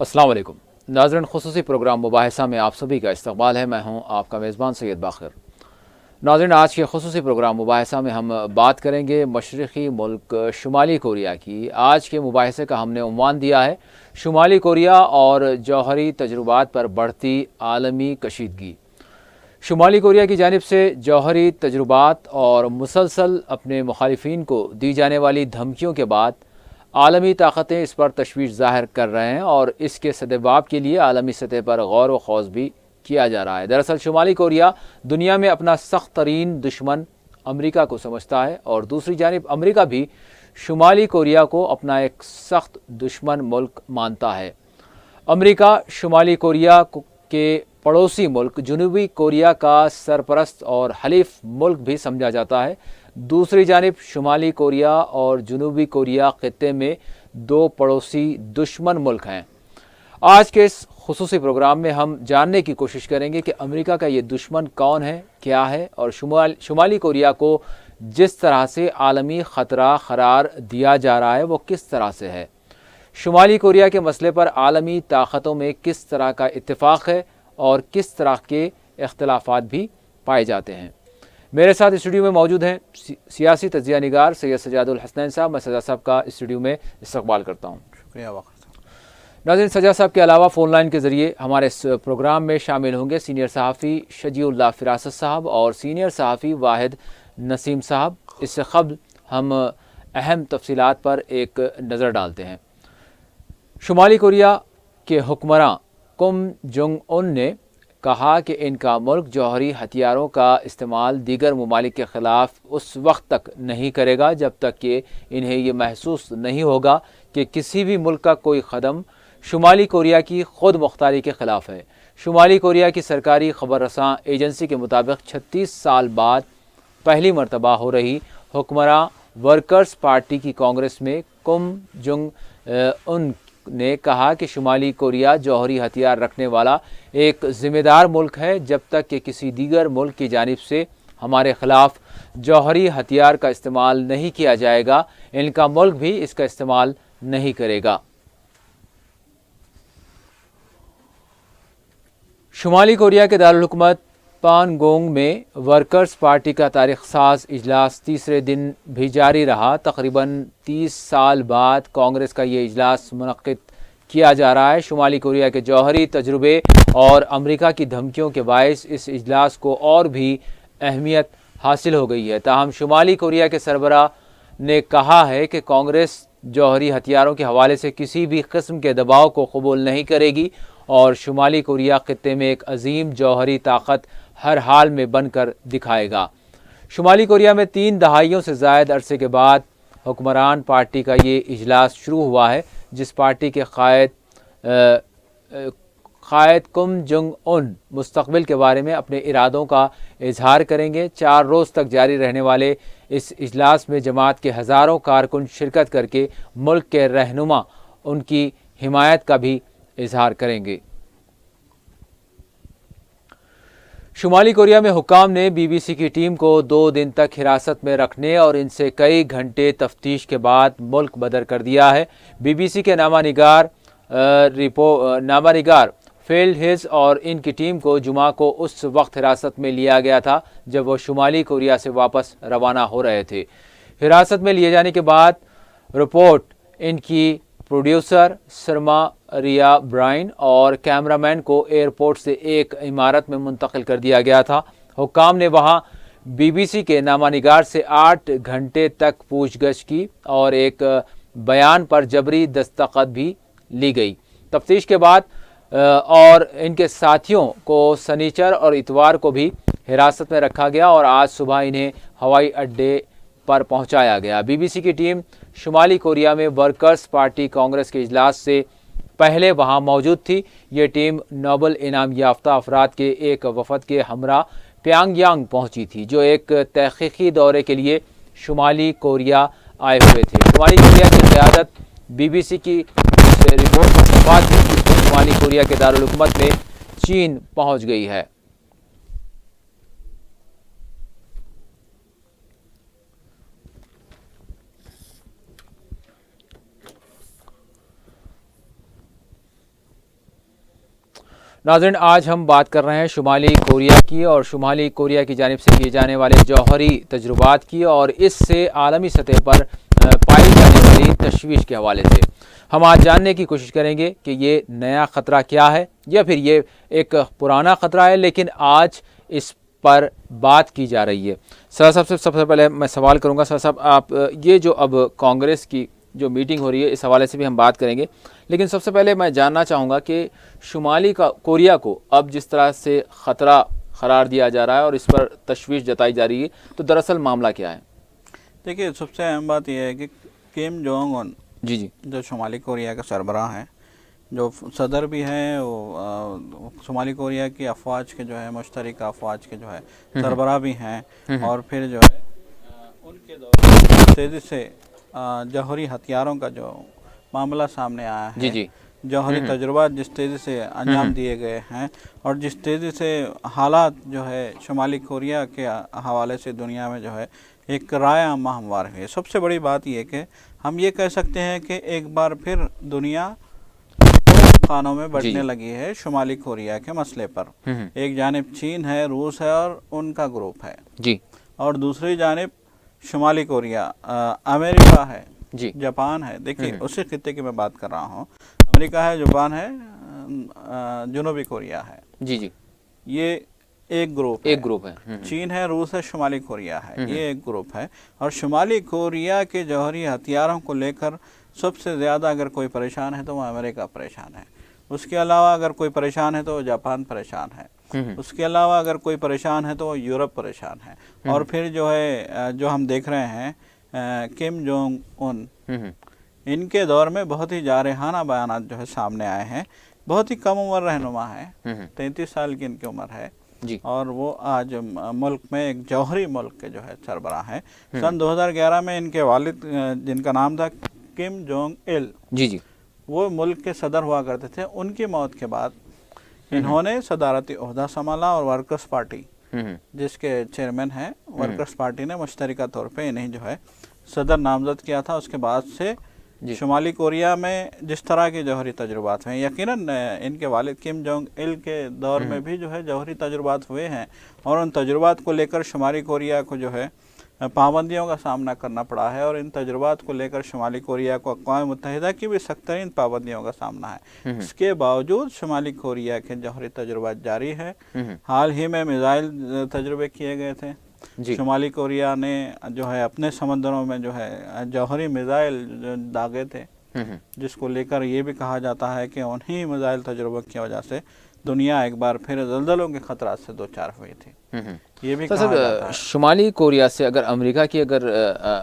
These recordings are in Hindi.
अस्सलाम वालेकुम नाज़रीन, ख़ुसूसी प्रोग्राम मुबाहिसा में आप सभी का इस्तक़बाल है। मैं हूँ आपका मेज़बान सैयद बाखिर। नाज़रीन, आज के ख़ुसूसी प्रोग्राम मुबाहिसा में हम बात करेंगे मशरक़ी मुल्क शुमाली कोरिया की। आज के मुबाहिसे का हमने उन्वान दिया है शुमाली कोरिया और जौहरी तजुर्बात पर बढ़ती आलमी कशीदगी। शुमाली कोरिया की जानिब से जौहरी तजुर्बात और मुसलसल अपने मुखालिफिन को दी जाने वाली धमकियों के बाद आलमी ताकतें इस पर तशवीश ज़ाहिर कर रहे हैं और इसके सद्जवाब के लिए आलमी सतह पर गौर व खौज़ भी किया जा रहा है। दरअसल शुमाली कोरिया दुनिया में अपना सख्त तरीन दुश्मन अमरीका को समझता है और दूसरी जानिब अमरीका भी शुमाली कोरिया को अपना एक सख्त दुश्मन मुल्क मानता है। अमरीका शुमाली कोरिया के पड़ोसी मुल्क जनूबी कोरिया का सरपरस्त और हलीफ मुल्क भी समझा जाता है। दूसरी जानिब शुमाली कोरिया और जनूबी कोरिया खित्ते में दो पड़ोसी दुश्मन मुल्क हैं। आज के इस खुसूसी प्रोग्राम में हम जानने की कोशिश करेंगे कि अमेरिका का ये दुश्मन कौन है, क्या है और शुमाली कोरिया को जिस तरह से आलमी ख़तरा करार दिया जा रहा है वो किस तरह से है। शुमाली कोरिया के मसले पर आलमी ताकतों में किस तरह का इत्तेफाक है और किस तरह के इख्तलाफात भी पाए जाते हैं। मेरे साथ स्टूडियो में मौजूद हैं सियासी तज्जिया निगार सैयद सजादुल हसनैन साहब। मैं सजा साहब का स्टूडियो में इस्तकबाल करता हूँ। शुक्रिया वाक़िर साहब। नाज़रीन, सजा साहब के अलावा फ़ोन लाइन के ज़रिए हमारे इस प्रोग्राम में शामिल होंगे सीनियर सहाफ़ी शजीउल्लाह फ़िरासत साहब और सीनियर सहाफ़ी वाहिद नसीम साहब। इससे क़ब्ल हम अहम तफसीलात पर एक नज़र डालते हैं। शुमाली कोरिया के हुक्मरान किम जोंग उन ने कहा कि इनका मुल्क जौहरी हथियारों का इस्तेमाल दीगर ममालिक के ख़िलाफ़ उस वक्त तक नहीं करेगा जब तक कि इन्हें ये महसूस नहीं होगा कि किसी भी मुल्क का कोई कदम शुमाली कोरिया की खुद मुख्तारी के ख़िलाफ़ है। शुमाली कोरिया की सरकारी ख़बर रसां एजेंसी के मुताबिक 36 साल बाद पहली मरतबा हो रही हुक्मरान वर्कर्स पार्टी की कांग्रेस में किम जोंग उन ने कहा कि शुमाली कोरिया जौहरी हथियार रखने वाला एक ज़िम्मेदार मुल्क है। जब तक कि किसी दीगर मुल्क की जानिब से हमारे ख़िलाफ़ जौहरी हथियार का इस्तेमाल नहीं किया जाएगा, इनका मुल्क भी इसका इस्तेमाल नहीं करेगा। शुमाली कोरिया के दारुल हुकूमत पानगोंग में वर्कर्स पार्टी का तारीख़ साज इजलास तीसरे दिन भी जारी रहा। तकरीबन 30 साल बाद कांग्रेस का ये इजलास मुनक़्क़िद किया जा रहा है। शुमाली कोरिया के जौहरी तजुर्बे और अमरीका की धमकियों के बायस इस इजलास को और भी अहमियत हासिल हो गई है। ताहम शुमाली कोरिया के सरबराह ने कहा है कि कांग्रेस जौहरी हथियारों के हवाले से किसी भी किस्म के दबाव को कबूल नहीं करेगी और शुमाली कोरिया खित्ते में एक अजीम जौहरी ताकत हर हाल में बनकर दिखाएगा। शुमाली कोरिया में 3 दहाइयों से ज़ायद अरसे के बाद हुक्मरान पार्टी का ये इजलास शुरू हुआ है, जिस पार्टी के क़ायद किम जोंग उन मुस्तक़बिल के बारे में अपने इरादों का इजहार करेंगे। 4 रोज़ तक जारी रहने वाले इस इजलास में जमात के हज़ारों कारकुन शिरकत करके मुल्क के रहनुमा उनकी हिमायत का भी इजहार करेंगे। शुमाली कोरिया में हुक्काम ने BBC की टीम को 2 दिन तक हिरासत में रखने और इनसे कई घंटे तफ्तीश के बाद मुल्क बदर कर दिया है। BBC के नामानिगार फील्ड हिज और इनकी टीम को जुमा को उस वक्त हिरासत में लिया गया था जब वो शुमाली कोरिया से वापस रवाना हो रहे थे। हिरासत में लिए जाने के बाद रिपोर्ट इनकी प्रोड्यूसर सरमा रिया ब्राइन और कैमरामैन को एयरपोर्ट से एक इमारत में मुंतकिल कर दिया गया था। हुक्काम ने वहां BBC के नामानिगार से 8 घंटे तक पूछगछ की और एक बयान पर जबरी दस्तखत भी ली गई। तफ्तीश के बाद और इनके साथियों को सनीचर और इतवार को भी हिरासत में रखा गया और आज सुबह इन्हें हवाई अड्डे पर पहुंचाया गया। BBC की टीम शुमाली कोरिया में वर्कर्स पार्टी कांग्रेस के इजलास से पहले वहां मौजूद थी। ये टीम नोबल इनाम याफ्ता अफराद के एक वफद के हमरा प्यांगयांग पहुंची थी, जो एक तहकीकी दौरे के लिए शुमाली कोरिया आए हुए थे। शुमाली कोरिया की क़यादत BBC की रिपोर्ट के बाद शुमाली कोरिया के दारुल हुकूमत में चीन पहुंच गई है। नाज़रीन, आज हम बात कर रहे हैं शुमाली कोरिया की और शुमाली कोरिया की जानिब से किए जाने वाले जौहरी तजुर्बात की और इससे आलमी सतह पर पाई जाने वाली तशवीश के हवाले से हम आज जानने की कोशिश करेंगे कि ये नया ख़तरा क्या है या फिर ये एक पुराना ख़तरा है लेकिन आज इस पर बात की जा रही है। सर साहब से सबसे पहले मैं सवाल करूंगा, सर साहब आप ये जो अब कांग्रेस की जो मीटिंग हो रही है इस हवाले से भी हम बात करेंगे, लेकिन सबसे पहले मैं जानना चाहूँगा कि शुमाली कोरिया को अब जिस तरह से ख़तरा करार दिया जा रहा है और इस पर तशवीश जताई जा रही है, तो दरअसल मामला क्या है? देखिए, सबसे अहम बात यह है कि किम जोंग उन जी जो शुमाली कोरिया के सरबराह हैं, जो सदर भी हैं, वो शुमाली कोरिया की अफवाज के जो है मुश्तरका अफवाज के जो है सरबराह भी हैं और फिर जो है उनके दौरान तेज़ी से जौहरी हथियारों का जो मामला सामने आया है, जी जौहरी तजुर्बात जिस तेज़ी से अंजाम दिए गए हैं और जिस तेज़ी से हालात जो है शुमाली कोरिया के हवाले से दुनिया में जो है एक राय आमा हमवार हुई है। सबसे बड़ी बात यह कि हम ये कह सकते हैं कि एक बार फिर दुनिया खानों में बढ़ने लगी है शुमाली कोरिया के मसले पर। एक जानिब चीन है, रूस है और उनका ग्रुप है जी, और दूसरी जानिब शुमाली कोरिया अमेरिका है जी, जापान है। देखिए, उसी खित्ते की मैं बात कर रहा हूँ। अमेरिका है, जापान है, जनूबी कोरिया है। जी, ये एक ग्रुप है। चीन है, रूस है, शुमाली कोरिया है, ये एक ग्रुप है। और शुमाली कोरिया के जौहरी हथियारों को लेकर सबसे ज़्यादा अगर कोई परेशान है तो वो अमेरिका परेशान है। उसके अलावा अगर कोई परेशान है तो वो जापान परेशान है। उसके अलावा अगर कोई परेशान है तो वो यूरोप परेशान है। और फिर जो है जो हम देख रहे हैं किम जोंग उन, इनके दौर में बहुत ही जारहाना बयान जो है सामने आए हैं। बहुत ही कम उम्र रहनुमा है, 33 साल की इनकी उम्र है जी, और वो आज मुल्क में एक जौहरी मुल्क के जो है सरबराह हैं। सन 2011 में इनके वालिद जिनका नाम था किम जोंग इल, जी, वो मुल्क के सदर हुआ करते थे। उनकी मौत के बाद इन्होंने सदारती ओहदा संभाला और वर्कर्स पार्टी जिसके चेयरमैन हैं, वर्कर्स पार्टी ने मुश्तरका तौर पे इन्हें जो है सदर नामजद किया था। उसके बाद से शुमाली कोरिया में जिस तरह के जौहरी तजुर्बात हैं, यकीनन इनके वालिद किम जोंग इल के दौर में भी जो है जौहरी तजुर्बात हुए हैं और उन तजुर्बात को लेकर शुमाली कोरिया को जो है पाबंदियों का सामना करना पड़ा है और इन तजुर्बात को लेकर शुमाली कोरिया को अक़वाम मुत्तहिदा की भी सख्त तरीन पाबंदियों का सामना है। इसके बावजूद शुमाली कोरिया के जौहरी तजुर्बात जारी है। हाल ही में मिसाइल तजुर्बे किए गए थे। शुमाली कोरिया ने जो है अपने समंदरों में जो है जौहरी मिसाइल दागे थे, जिसको लेकर ये भी कहा जाता है कि उन्हीं मिसाइल तजुर्बों की वजह से दुनिया एक बार फिर ज़ल्ज़लों के ख़तरात से दो चार हुई थी। ये भी कहा जाता है। शुमाली कोरिया से अगर अमेरिका की अगर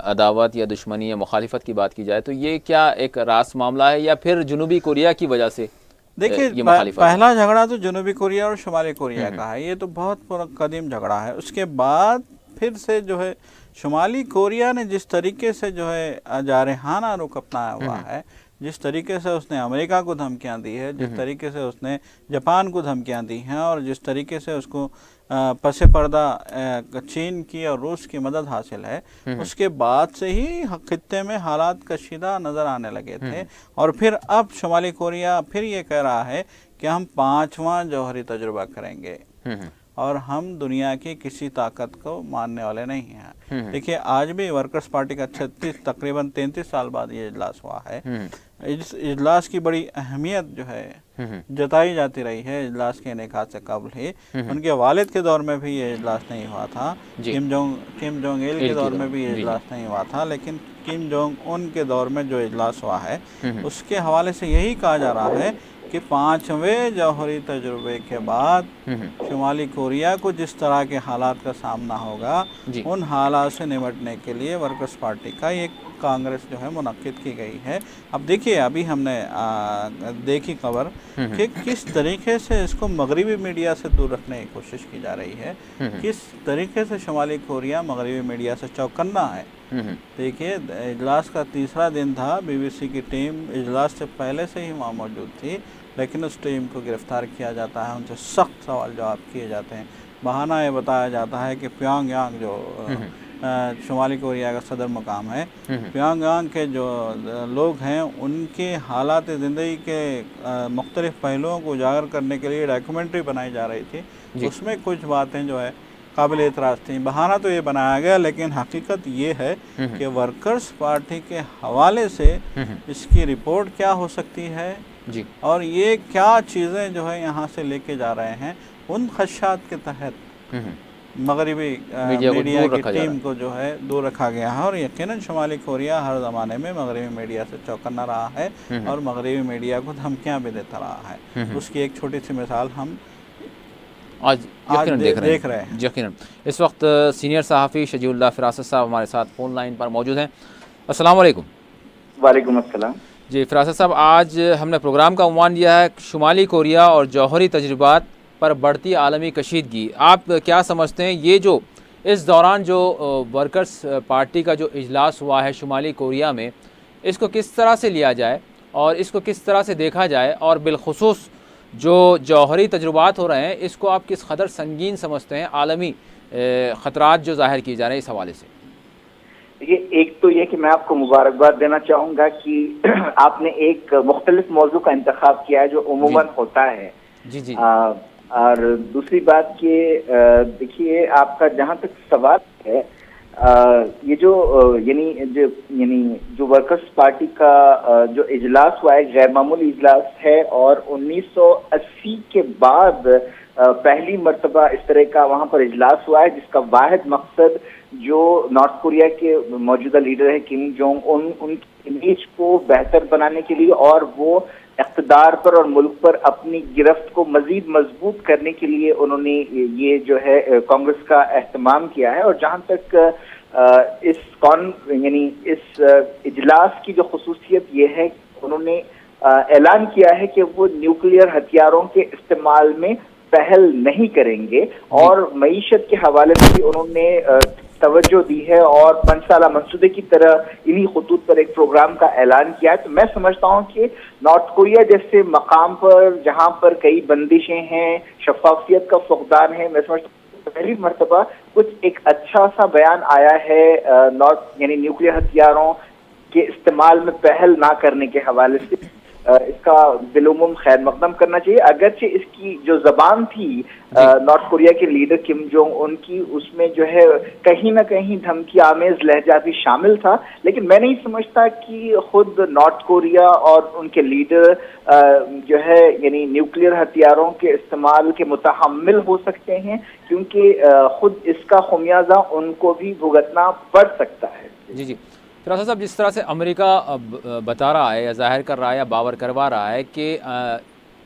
अदावत या दुश्मनी या मुखालिफत की बात की जाए तो ये क्या एक रास मामला है या फिर जनूबी कोरिया की वजह से? देखिए, पहला झगड़ा तो जनूबी कोरिया और शुमाली कोरिया का है, ये तो बहुत कदीम झगड़ा है। उसके बाद फिर से जो है शुमाली कोरिया ने जिस तरीके से जो है जारहाना रुख अपनाया हुआ है, जिस तरीके से उसने अमेरिका को धमकियां दी है, जिस तरीके से उसने जापान को धमकियां दी हैं और जिस तरीके से उसको पसे पर्दा चीन की और रूस की मदद हासिल है, उसके बाद से ही खित्ते में हालात कशीदा नज़र आने लगे थे। और फिर अब शुमाली कोरिया फिर ये कह रहा है कि हम 5वां जौहरी तजुर्बा करेंगे और हम दुनिया की किसी ताकत को मानने वाले नहीं हैं। देखिए, आज भी वर्कर्स पार्टी का तकरीबन 33 साल बाद ये इजलास हुआ है। इस इजलास की बड़ी अहमियत जो है जताई जाती रही है। इजलास के इनेकाद से कबल ही उनके वालिद के दौर में भी ये इजलास नहीं हुआ था, किम जोंग इल के दौर में भी ये इजलास नहीं हुआ था, लेकिन किम जोंग उन के दौर में जो इजलास हुआ है उसके हवाले से यही कहा जा रहा है कि 5वें जौहरी तजुर्बे के बाद शुमाली कोरिया को जिस तरह के हालात का सामना होगा, उन हालात से निपटने के लिए वर्कर्स पार्टी का एक कांग्रेस जो है मुनक्किद की गई है। अब देखिए, अभी हमने देखी खबर कि किस तरीके से इसको मगरबी मीडिया से दूर रखने की कोशिश की जा रही है, किस तरीके से शुमाली कोरिया मगरबी मीडिया से चौकन्ना है। देखिए, इजलास का तीसरा दिन था, BBC की टीम इजलास से पहले से ही वहाँ मौजूद थी, लेकिन उस टीम को गिरफ्तार किया जाता है, उनसे सख्त सवाल जवाब किए जाते हैं। बहाना ये बताया जाता है कि प्योंगयांग जो शुमाली कोरिया का सदर मकाम है। प्योंगयांग के जो लोग हैं उनके हालात ज़िंदगी के मुख्तलिफ़ पहलुओं को उजागर करने के लिए डॉक्यूमेंट्री बनाई जा रही थी। उसमें कुछ बातें जो है काबिल एतराज़ थी। बहाना तो ये बनाया गया, लेकिन हकीकत ये है कि वर्कर्स पार्टी के हवाले से इसकी रिपोर्ट क्या हो सकती है जी, और ये क्या चीज़ें जो है यहाँ से लेके जा रहे हैं, उन खदशात के तहत मगरबी मीडिया की टीम को जो है दूर रखा गया है। और यकीनन शुमाली कोरिया हर ज़माने में मगरबी मीडिया से चौकन्ना रहा है और मगरबी मीडिया को धमकियाँ भी देता रहा है। उसकी एक छोटी सी मिसाल हम आज देख रहे हैं। यकीनन इस वक्त सीनियर सहाफ़ी शजीउल्लाह फ़िरासत साहब हमारे साथ फ़ोन लाइन पर मौजूद हैं। अस्सलाम वालेकुम। वालेकुम अस्सलाम। जी फ़िरासत साहब, आज हमने प्रोग्राम का उन्वान दिया है शुमाली कोरिया और जौहरी तजुर्बात पर बढ़ती आलमी कशीदगी। आप क्या समझते हैं ये जो इस दौरान जो वर्कर्स पार्टी का जो इजलास हुआ है शुमाली कोरिया में, इसको किस तरह से लिया जाए और इसको किस तरह से देखा जाए, और बिलखुसूस जो जौहरी तजुर्बात हो रहे हैं इसको आप किस कदर संगीन समझते हैं, आलमी ख़तरात जो ज़ाहिर किए जा रहे हैं इस हवाले से? देखिए, एक तो ये कि मैं आपको मुबारकबाद देना चाहूँगा कि आपने एक मुख्तलिफ मौजू का इंतखाब किया है जो उमूमन होता है। जी जी। और दूसरी बात कि देखिए, आपका जहाँ तक सवाल है, ये जो जो वर्कर्स पार्टी का जो इजलास हुआ है गैर मामूली इजलास है और 1980 के बाद पहली मर्तबा इस तरह का वहाँ पर इजलास हुआ है, जिसका वाहिद मकसद जो नॉर्थ कोरिया के मौजूदा लीडर है किम जोंग उन उनकी इमेज को बेहतर बनाने के लिए और वो इक़्तिदार पर और मुल्क पर अपनी गिरफ्त को मजीद मजबूत करने के लिए उन्होंने ये जो है कांग्रेस का एहतमाम किया है। और जहाँ तक इस इजलास की जो खुसूसियत ये है, उन्होंने ऐलान किया है कि वो न्यूक्लियर हथियारों के इस्तेमाल में पहल नहीं करेंगे और मईशत के हवाले से भी उन्होंने तवज्जो दी है और 5 साला मंसूबे की तरह इन्हीं खतूत पर एक प्रोग्राम का ऐलान किया है। तो मैं समझता हूँ कि नॉर्थ कोरिया जैसे मकाम पर जहाँ पर कई बंदिशें हैं, शफाफियत का फुकदान है, मैं समझता हूँ पहली मर्तबा कुछ एक अच्छा सा बयान आया है न्यूक्लियर हथियारों के इस्तेमाल में पहल ना करने के हवाले से। इसका बिलुमुम खैर मकदम करना चाहिए। अगरचे इसकी जो जबान थी नॉर्थ कोरिया के लीडर किम जोंग उनकी, उसमें जो है कहीं ना कहीं धमकी आमेज लहजा भी शामिल था, लेकिन मैं नहीं समझता कि खुद नॉर्थ कोरिया और उनके लीडर जो है न्यूक्लियर हथियारों के इस्तेमाल के मुतहम्मिल हो सकते हैं, क्योंकि खुद इसका खुमियाजा उनको भी भुगतना पड़ सकता है। जी जी। फ़िरासत साहब, जिस तरह से अमेरिका बता रहा है या जाहिर कर रहा है या बावर करवा रहा है कि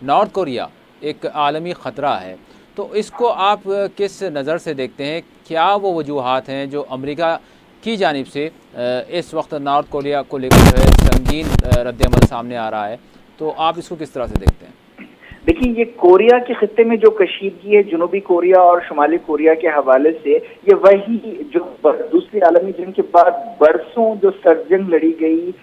नॉर्थ कोरिया एक आलमी ख़तरा है, तो इसको आप किस नज़र से देखते हैं? क्या वो वजूहात हैं जो अमेरिका की जानिब से इस वक्त नॉर्थ कोरिया को लेकर जो है संगीन रद्द-ए-अमल सामने आ रहा है, तो आप इसको किस तरह से देखते हैं? देखिए, ये कोरिया के खित्ते में जो कशीदगी है जनूबी कोरिया और शुमाली कोरिया के हवाले से, ये वही जो दूसरी आलमी जंग के बाद बरसों जो सरजंग लड़ी गई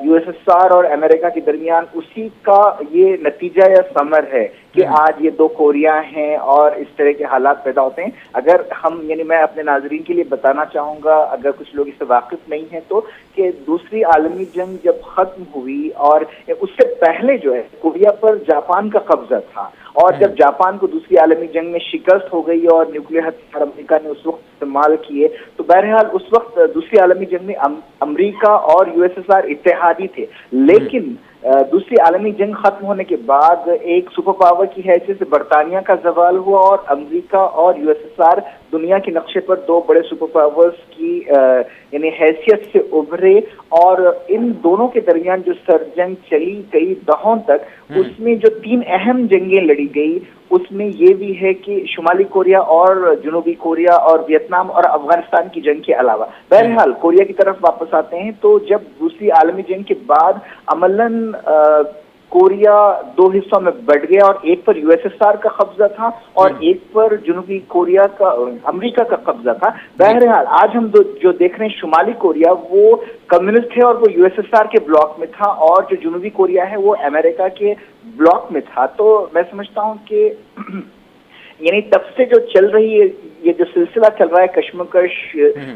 यूएसएसआर और अमेरिका के दरमियान, उसी का ये नतीजा या समर है कि आज ये दो कोरिया हैं और इस तरह के हालात पैदा होते हैं। अगर हम मैं अपने नाजरीन के लिए बताना चाहूँगा, अगर कुछ लोग इससे वाकिफ नहीं हैं, तो कि दूसरी आलमी जंग जब खत्म हुई और उससे पहले जो है कोरिया पर जापान का कब्जा था, और जब जापान को दूसरी आलमी जंग में शिकस्त हो गई और न्यूक्लियर हथियार अमेरिका ने उस वक्त इस्तेमाल किए, तो बहरहाल उस वक्त दूसरी आलमी जंग में अमेरिका और यूएसएसआर इत्तेहादी थे। लेकिन दूसरी आलमी जंग खत्म होने के बाद एक सुपर पावर की हैसियत से बरतानिया का जवाल हुआ और अमेरिका और यूएसएसआर दुनिया के नक्शे पर दो बड़े सुपर पावर्स की हैसियत से उभरे, और इन दोनों के दरमियान जो सरजंग चली कई दहाकों तक, उसमें जो 3 अहम जंगें लड़ी गई, उसमें ये भी है कि शुमाली कोरिया और जनूबी कोरिया और वियतनाम और अफगानिस्तान की जंग के अलावा। बहरहाल कोरिया की तरफ वापस आते हैं, तो जब दूसरी आलमी जंग के बाद अमलन कोरिया 2 हिस्सों में बढ़ गया और एक पर यूएसएसआर का कब्जा था और एक पर जनूबी कोरिया का अमेरिका का कब्जा था। बहरहाल आज हम जो देख रहे हैं शुमाली कोरिया, वो कम्युनिस्ट है और वो यूएसएसआर के ब्लॉक में था, और जो जनूबी कोरिया है वो अमेरिका के ब्लॉक में था। तो मैं समझता हूँ कि यानी तब से जो चल रही है, ये जो सिलसिला चल रहा है कश्मकश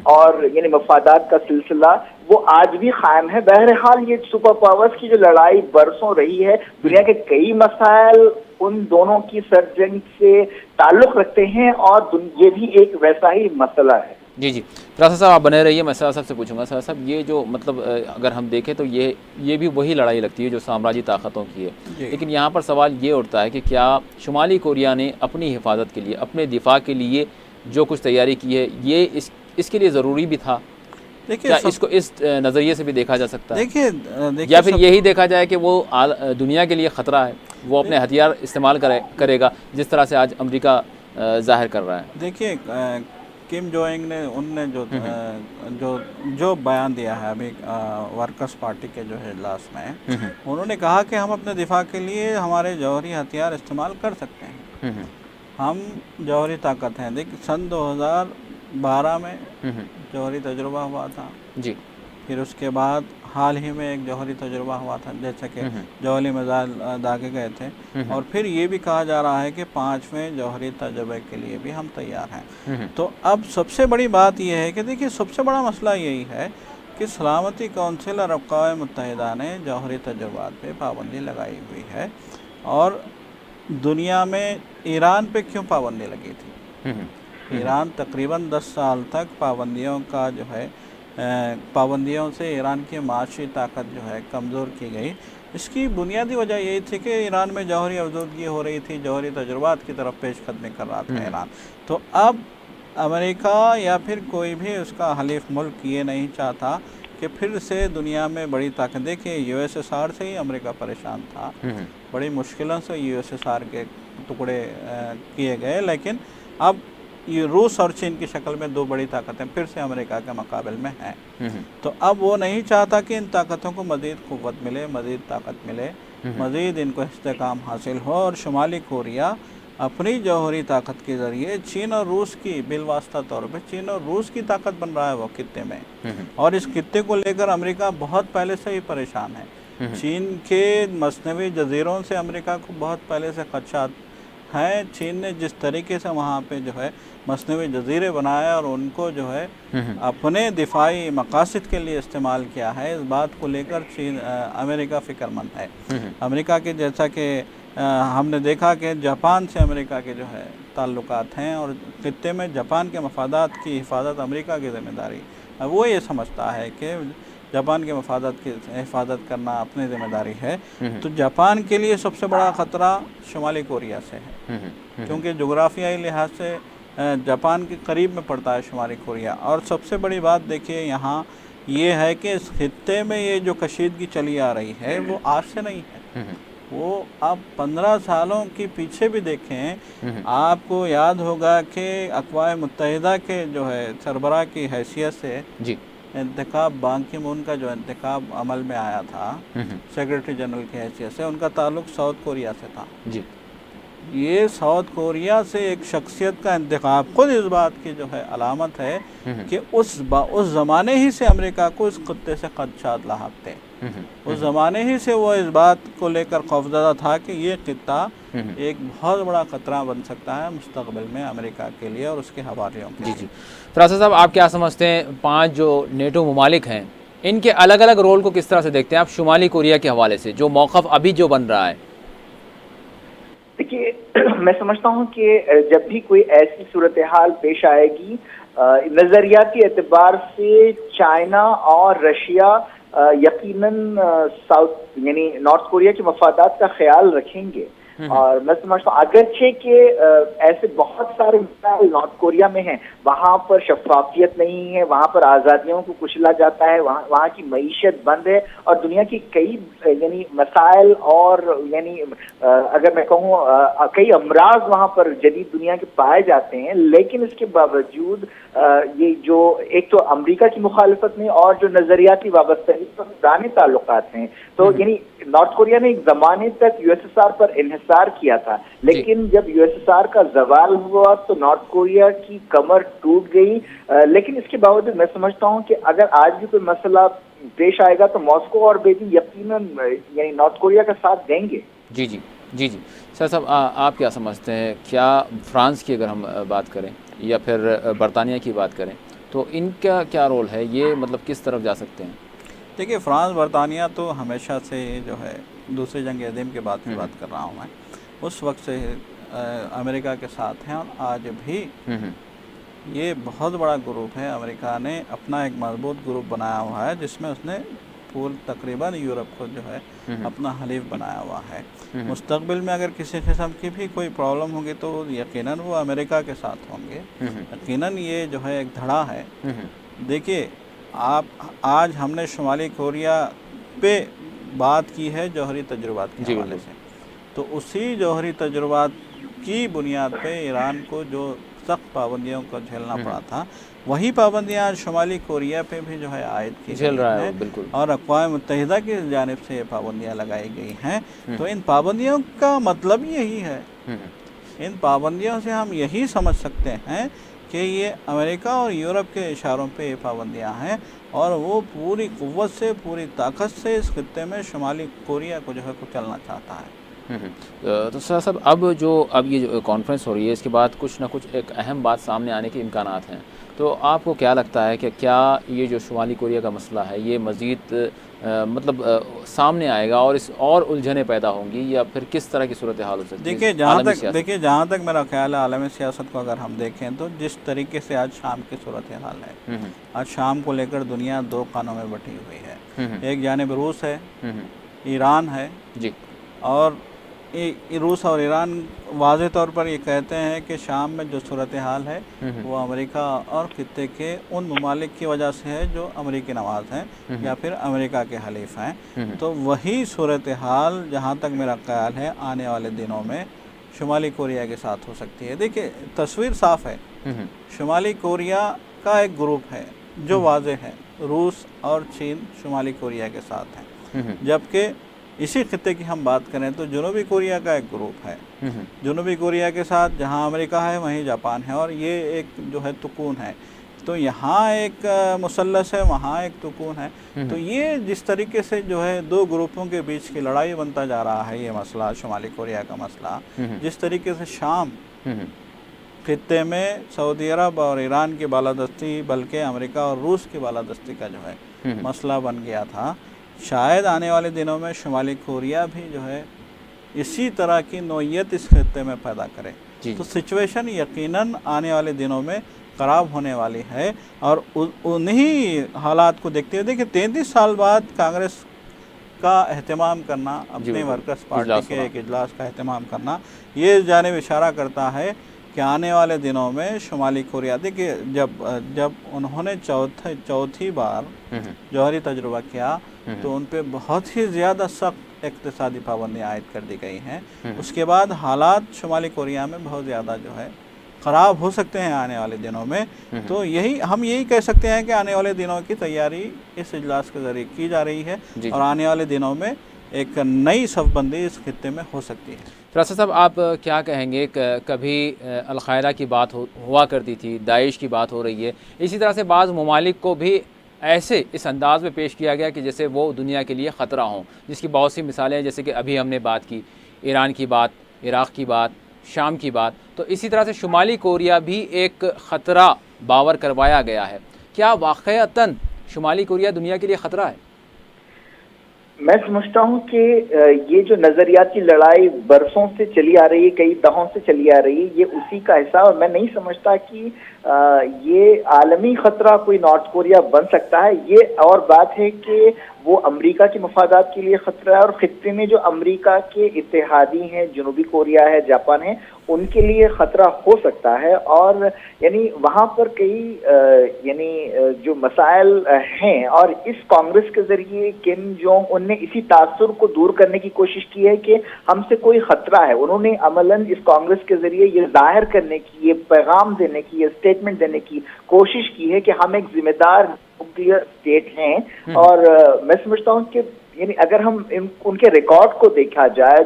और यानी मफादात का सिलसिला, वो आज भी कायम है। बहरहाल ये सुपर पावर्स की जो लड़ाई बरसों रही है, दुनिया के कई मसाइल उन दोनों की सरजंग से ताल्लुक रखते हैं और ये भी एक वैसा ही मसला है। जी जी, फरासा साहब आप बने रहिए, मैं सर साहब से पूछूंगा। सर साहब, ये जो मतलब अगर हम देखें तो ये भी वही लड़ाई लगती है जो साम्राज्य ताकतों की है, लेकिन यहाँ पर सवाल ये उठता है कि क्या शुमाली कोरिया ने अपनी हिफाजत के लिए, अपने दिफा के लिए जो कुछ तैयारी की है, ये इसके लिए ज़रूरी भी था? क्या इसको इस नज़रिए से भी देखा जा सकता है? देखिए या फिर यही देखा जाए कि वो दुनिया के लिए ख़तरा है, वो अपने हथियार इस्तेमाल करेगा जिस तरह से आज अमेरिका जाहिर कर रहा है? देखिए किम जोइंग ने उनने जो बयान दिया है अभी वर्कर्स पार्टी के जो है इजलास में, उन्होंने कहा कि हम अपने दिफा के लिए हमारे जौहरी हथियार इस्तेमाल कर सकते हैं, हम जौहरी ताकत हैं। देखिए सन 2012 में जौहरी तजुर्बा हुआ था जी, फिर उसके बाद हाल ही में एक जौहरी तजुर्बा हुआ था, जैसे कि जौहरी मिसाइल दागे गए थे, और फिर ये भी कहा जा रहा है कि 5वें जौहरी तजुर्बे के लिए भी हम तैयार हैं। तो अब सबसे बड़ी बात यह है कि देखिए सबसे बड़ा मसला यही है कि सलामती कौंसिल और अक़वाम मुत्तहिदा ने जौहरी तजुर्बात पे पाबंदी लगाई हुई है, और दुनिया में ईरान पे क्यों पाबंदी लगी थी? ईरान तकरीबन 10 साल तक पाबंदियों से ईरान की माशी ताकत जो है कमज़ोर की गई। इसकी बुनियादी वजह यही थी कि ईरान में जौहरी आलूदगी हो रही थी, जौहरी तजुर्बात की तरफ पेशकदमी कर रहा था ईरान। तो अब अमेरिका या फिर कोई भी उसका हलीफ मुल्क ये नहीं चाहता कि फिर से दुनिया में बड़ी ताकत। देखिए यूएसएसआर से ही अमेरिका परेशान था, बड़ी मुश्किलों से यूएसएसआर के टुकड़े किए गए, लेकिन अब ये रूस और चीन की शक्ल में दो बड़ी ताकतें फिर से अमेरिका के मुकाबले में हैं। तो अब वो नहीं चाहता कि इन ताकतों को मज़ीद क़ुव्वत मिले, मज़ीद ताकत मिले, मज़ीद इनको इस्तेकाम हासिल हो, और शुमाली कोरिया अपनी जौहरी ताकत के ज़रिए चीन और रूस की बिलवास्ता तौर पे चीन और रूस की ताकत बन रहा है वो खित्ते में, और इस खित्ते को लेकर अमेरिका बहुत पहले से ही परेशान है। चीन के मसनवी जजीरों से अमेरिका को बहुत पहले से खदशात हैं। चीन ने जिस तरीके से वहाँ पे जो है मसनवी जजीरे बनाए और उनको जो है अपने दिफाई मकासद के लिए इस्तेमाल किया है, इस बात को लेकर अमेरिका फ़िक्रमंद है। अमेरिका के जैसा कि हमने देखा कि जापान से अमेरिका के जो है ताल्लुकात हैं, और खित्ते में जापान के मफादात की हिफाजत अमेरिका की ज़िम्मेदारी, वो ये समझता है कि जापान के मफादात की हिफाजत करना अपनी ज़िम्मेदारी है। तो जापान के लिए सबसे बड़ा ख़तरा शुमाली कोरिया से है, क्योंकि जोग्राफियाई लिहाज से जापान के करीब में पड़ता है शुमाली कोरिया। और सबसे बड़ी बात देखिए यहाँ ये है कि इस खित्ते में ये जो कशीदगी चली आ रही है वो आज से नहीं है, वो आप 15 सालों के पीछे भी देखें, आपको याद होगा कि अक़वाम मुत्तहिदा के जो है सरबराह की हैसियत से जी इंतखाब बान की मून का जो इंतखाब अमल में आया था सेक्रेटरी जनरल की हैसियत से, उनका ताल्लुक साउथ कोरिया से था जी। ये साउथ कोरिया से एक शख्सियत का इंतखाब खुद इस बात की जो है अलामत है कि उस ज़माने ही से अमेरिका को इस खत्ते से खदशात लाहक थे। उस ज़माने ही से वो इस बात को लेकर खौफज़दा था कि ये खित्ता एक बहुत बड़ा ख़तरा बन सकता है मुस्तक़बिल में अमेरिका के लिए और उसके हवालियों के लिए। जी। फरासा साहब, आप क्या समझते हैं 5 जो नेटो ममालिक हैं, इनके अलग अलग रोल को किस तरह से देखते हैं आप शुमाली कोरिया के हवाले से, जो मौक़िफ़ अभी जो बन रहा है? देखिए मैं समझता हूँ कि जब भी कोई ऐसी सूरत हाल पेश आएगी, नज़रियाती एतबार से चाइना और रशिया यकीनन साउथ यानी नॉर्थ कोरिया के मफादात का ख्याल रखेंगे। और मैं समझता हूँ अगरचे कि ऐसे बहुत सारे मिसाइल नॉर्थ कोरिया में हैं, वहाँ पर शफाफियत नहीं है, वहाँ पर आज़ादियों को कुचला जाता है, वहाँ की मईशत बंद है, और दुनिया की कई यानी मसाइल और यानी अगर मैं कहूँ कई अमराज वहाँ पर जदीद दुनिया के पाए जाते हैं। लेकिन इसके बावजूद ये जो एक तो अमेरिका की मुखालफत में और जो नज़रियाती वाबस्तगी पुराने ताल्लुकात हैं, तो यानी नॉर्थ कोरिया ने एक ज़माने तक यूएसएसआर पर इन्हिसार किया था, लेकिन जब यूएसएसआर का जवाल हुआ तो नॉर्थ कोरिया की कमर टूट गई। लेकिन इसके बावजूद मैं समझता हूँ कि अगर आज भी कोई मसला पेश आएगा तो मॉस्को और बीजिंग यकीनन यानी नॉर्थ कोरिया का साथ देंगे। जी जी, जी जी सर साहब, आप क्या समझते हैं, क्या फ्रांस की अगर हम बात करें या फिर बरतानिया की बात करें, तो इनका क्या रोल है, ये मतलब किस तरफ जा सकते हैं? देखिए, फ्रांस बरतानिया तो हमेशा से जो है दूसरी जंग अज़ीम के बाद की बात कर रहा हूँ मैं, उस वक्त से अमेरिका के साथ हैं और आज भी ये बहुत बड़ा ग्रुप है। अमेरिका ने अपना एक मजबूत ग्रुप बनाया हुआ है जिसमें उसने पूरे तकरीबन यूरोप को जो है अपना हलीफ बनाया हुआ है। मुस्तकबिल में अगर किसी किस्म की भी कोई प्रॉब्लम होगी तो यकीनन वो अमेरिका के साथ होंगे। यकीनन ये जो है एक धड़ा है। देखिए, आप आज हमने शुमाली कोरिया पे बात की है जौहरी तजुर्बात के हवाले से, तो उसी जौहरी तजुर्बात की बुनियाद पे ईरान को जो सख्त पाबंदियों को झेलना पड़ा था, वही पाबंदियां आज शुमाली कोरिया पे भी जो है आयद की झेल रहा है बिल्कुल, और अक़वाम मुत्तहिदा की जानिब से ये पाबंदियां लगाई गई हैं। तो इन पाबंदियों का मतलब यही है, इन पाबंदियों से हम यही समझ सकते हैं कि ये अमेरिका और यूरोप के इशारों पे ये पाबंदियां हैं और वो पूरी क़ुव्वत से, पूरी ताकत से इस खित्ते में शुमाली कोरिया को जो है कुचलना चाहता है। तो सर साहब, अब ये जो कॉन्फ्रेंस हो रही है, इसके बाद कुछ ना कुछ एक अहम बात सामने आने के इम्कानात हैं, तो आपको क्या लगता है कि क्या ये जो शुमाली कोरिया का मसला है ये मज़ीद सामने आएगा और और उलझनें पैदा होंगी, या फिर किस तरह की सूरत हाल हो सकती है? देखिए, जहाँ तक मेरा ख्याल है, आलमी सियासत को अगर हम देखें तो जिस तरीके से आज शाम की सूरत हाल है, आज शाम को लेकर दुनिया दो खानों में बटी हुई है। एक जानिब रूस है, ईरान है जी, और रूस और ईरान वाज़े तौर पर ये कहते हैं कि शाम में जो सूरत हाल है वो अमेरिका और खित्ते के उन ममालिक की वजह से है जो अमेरिकी नवाज हैं या फिर अमेरिका के हलीफ हैं। तो वही सूरत हाल जहाँ तक मेरा ख्याल है आने वाले दिनों में शुमाली कोरिया के साथ हो सकती है। देखिए, तस्वीर साफ़ है, शुमाली कोरिया का एक ग्रुप है जो वाज़े है, रूस और चीन शुमाली कोरिया के साथ हैं। जबकि इसी खित्ते की हम बात करें तो जनूबी कोरिया का एक ग्रुप है, जनूबी कोरिया के साथ जहां अमेरिका है वहीं जापान है, और ये एक जो है तुकून है। तो यहाँ एक मुसल्लस है, वहाँ एक तुकून है। तो ये जिस तरीके से जो है दो ग्रुपों के बीच की लड़ाई बनता जा रहा है, ये मसला शुमाली कोरिया का मसला, जिस तरीके से शाम खित्ते में सऊदी अरब और ईरान की बालादस्ती, बल्कि अमेरिका और रूस की बालादस्ती का जो है मसला बन गया था, शायद आने वाले दिनों में शुमाली कोरिया भी जो है इसी तरह की नौयत इस खित्ते में पैदा करे। तो सिचुएशन यकीनन आने वाले दिनों में ख़राब होने वाली है। और उन्हीं हालात को देखते हुए देखिए, 33 साल बाद कांग्रेस का एहतमाम करना, अपने वर्कर्स पार्टी के एक इजलास का एहतमाम करना, ये जानिब इशारा करता है कि आने वाले दिनों में शुमाली कोरिया, देखिए जब उन्होंने चौथी बार जौहरी तजुर्बा किया तो उन पे बहुत ही ज़्यादा सख्त इक़्तिसादी पाबंदियाँ आयद कर दी गई हैं। उसके बाद हालात शुमाली कोरिया में बहुत ज़्यादा जो है ख़राब हो सकते हैं आने वाले दिनों में। तो हम यही कह सकते हैं कि आने वाले दिनों की तैयारी इस इजलास के ज़रिए की जा रही है और आने वाले दिनों में एक नई सफ़बंदी इस खित्ते में हो सकती है। फ़रासत साहब, आप क्या कहेंगे, कभी अल-कायदा की बात हुआ करती थी, दाइश की बात हो रही है, इसी तरह से बाज़ ममालिक को भी ऐसे इस अंदाज़ में पेश किया गया कि जैसे वो दुनिया के लिए ख़तरा हों, जिसकी बहुत सी मिसालें हैं, जैसे कि अभी हमने बात की ईरान की बात, इराक़ की बात, शाम की बात, तो इसी तरह से शुमाली कोरिया भी एक ख़तरा बावर करवाया गया है। क्या वाक़अतन शुमाली कोरिया दुनिया के लिए ख़तरा है? मैं समझता हूँ कि ये जो नजरियाती लड़ाई बरसों से चली आ रही है, कई दहाकों से चली आ रही है, ये उसी का हिस्सा। और मैं नहीं समझता कि ये आलमी खतरा कोई नॉर्थ कोरिया बन सकता है। ये और बात है कि वो अमेरिका के मफादात के लिए खतरा है और खित्ते में जो अमेरिका के इत्तेहादी हैं, जनूबी कोरिया है, जापान है, उनके लिए खतरा हो सकता है। और यानी वहाँ पर कई जो मसाइल हैं, और इस कांग्रेस के जरिए किम जोंग उन ने इसी तासुर को दूर करने की कोशिश की है कि हमसे कोई खतरा है। उन्होंने अमलन इस कांग्रेस के जरिए ये जाहिर करने की, ये पैगाम देने की, ये स्टेटमेंट देने की कोशिश की है कि हम एक जिम्मेदार न्यूक्लियर स्टेट हैं। और मैं समझता हूँ कि यानी अगर हम उनके रिकॉर्ड को देखा जाए,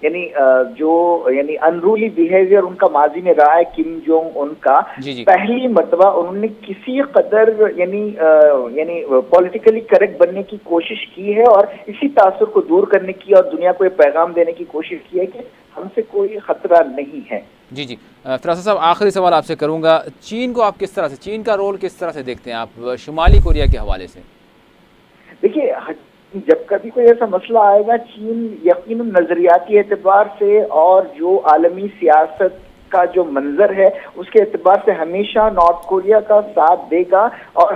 यानी अनरूली बिहेवियर उनका माजी में रहा है किम जोंग उन का, पहली मर्तबा उन्होंने किसी कदर यानी पॉलिटिकली करेक्ट बनने की कोशिश की है और इसी तासुर को दूर करने की और दुनिया को ये पैगाम देने की कोशिश की है कि हमसे कोई खतरा नहीं है। जी फिरासत साहब, आखिरी सवाल आपसे करूंगा, चीन को आप किस तरह से, चीन का रोल किस तरह से देखते हैं आप शुमाली कोरिया के हवाले से? देखिए, जब कभी कोई ऐसा मसला आएगा, चीन यकीनन नजरियाती एतबार से और जो आलमी सियासत का जो मंजर है उसके एतबार से हमेशा नॉर्थ कोरिया का साथ देगा। और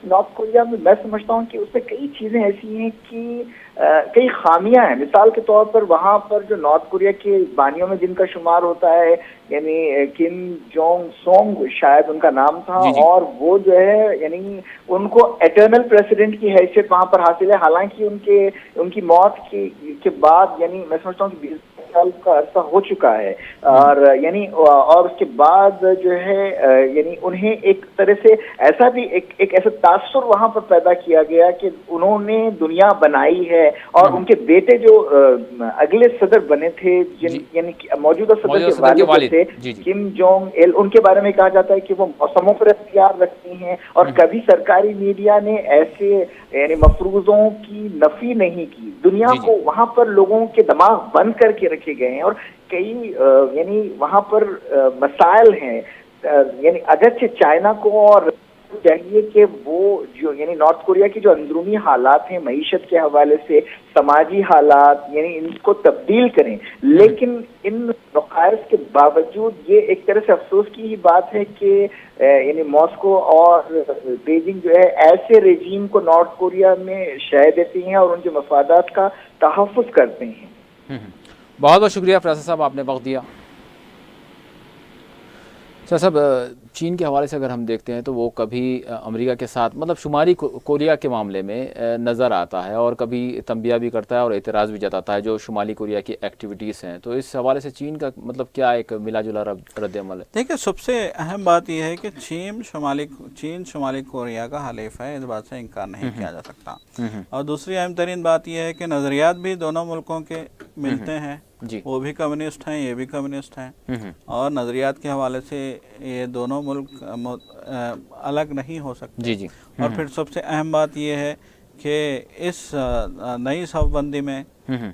नॉर्थ कोरिया में मैं समझता हूँ कि उसमें कई चीजें ऐसी हैं कि कई खामियां हैं। मिसाल के तौर पर वहां पर जो नॉर्थ कोरिया के बानियों में जिनका शुमार होता है, यानी किम जोंग सोंग शायद उनका नाम था, और वो जो है यानी उनको एटर्नल प्रेसिडेंट की हैसियत वहां पर हासिल है। हालांकि उनकी मौत के बाद यानी मैं समझता हूँ कि 20 साल का अरसा हो चुका है, और उसके बाद जो है यानी उन्हें एक तरह से ऐसा भी एक ऐसा तासुर वहां पर पैदा किया गया कि उन्होंने दुनिया बनाई है। और उनके बेटे जो अगले सदर बने थे, यानी मौजूदा सदर के वालिद थे, किम जोंग इल, उनके बारे में कहा जाता है कि वो मौसमों पर अख्तियार रखती हैं और कभी सरकारी मीडिया ने ऐसे यानी मफरूजों की नफी नहीं की। दुनिया को वहां पर लोगों के दिमाग बंद करके रखे गए हैं और कई यानी वहां पर मसाइल हैं। यानी अगरचे चाइना को और चाहिए कि वो जो यानी नॉर्थ कोरिया की जो अंदरूनी हालात हैं मईशत के हवाले से, समाजी हालात, यानी इनको तब्दील करें, लेकिन इन नुकाइस के बावजूद ये एक तरह से अफसोस की ही बात है कि यानी मॉस्को और बीजिंग जो है ऐसे रेजीम को नॉर्थ कोरिया में शय देती हैं और उनके मफादात का तहफ़्फ़ुज़ करते हैं। बहुत बहुत शुक्रिया फराज साहब, आपने वक्त दिया। सर साहब, चीन के हवाले से अगर हम देखते हैं तो वो कभी अमेरिका के साथ मतलब शुमाली कोरिया के मामले में नज़र आता है और कभी तंबिया भी करता है और एतराज़ भी जताता है जो शुमाली कोरिया की एक्टिविटीज़ हैं। तो इस हवाले से चीन का मतलब क्या एक मिला जुला रद्द-ए-अमल है? देखिए, सबसे अहम बात यह है कि चीन शुमाली कोरिया का हलीफ है, इस बात से इनकार नहीं किया जा सकता। और दूसरी अहम तरीन बात यह है कि नज़रियात भी दोनों मुल्कों के मिलते हैं, वो भी कम्युनिस्ट हैं, ये भी कम्युनिस्ट हैं, और नज़रियात के हवाले से ये दोनों मुल्क अलग नहीं हो सकते। और फिर सबसे अहम बात यह है कि इस नई सफ़बंदी में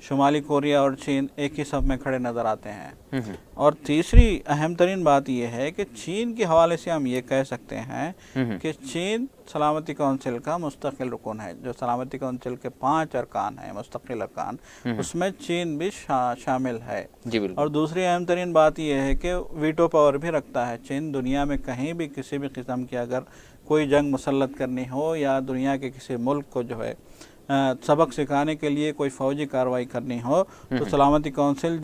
शुमाली कोरिया और चीन एक ही सफ़ में खड़े नज़र आते हैं। और तीसरी अहम तरीन बात यह है कि चीन के हवाले से हम ये कह सकते हैं कि चीन सलामती कौंसिल का मुस्तकिल रुकन है। जो सलामती कौंसिल के 5 अरकान हैं, मुस्तकिल अरकान, उसमें चीन भी शामिल है। और दूसरी अहम तरीन बात यह है कि वीटो पावर भी रखता है चीन। दुनिया में कहीं भी किसी भी किस्म की अगर कोई जंग मुसल्लत करनी हो या दुनिया के किसी मुल्क को जो है सबक सिखाने के लिए कोई फ़ौजी कार्रवाई करनी हो, तो सलामती कौंसिल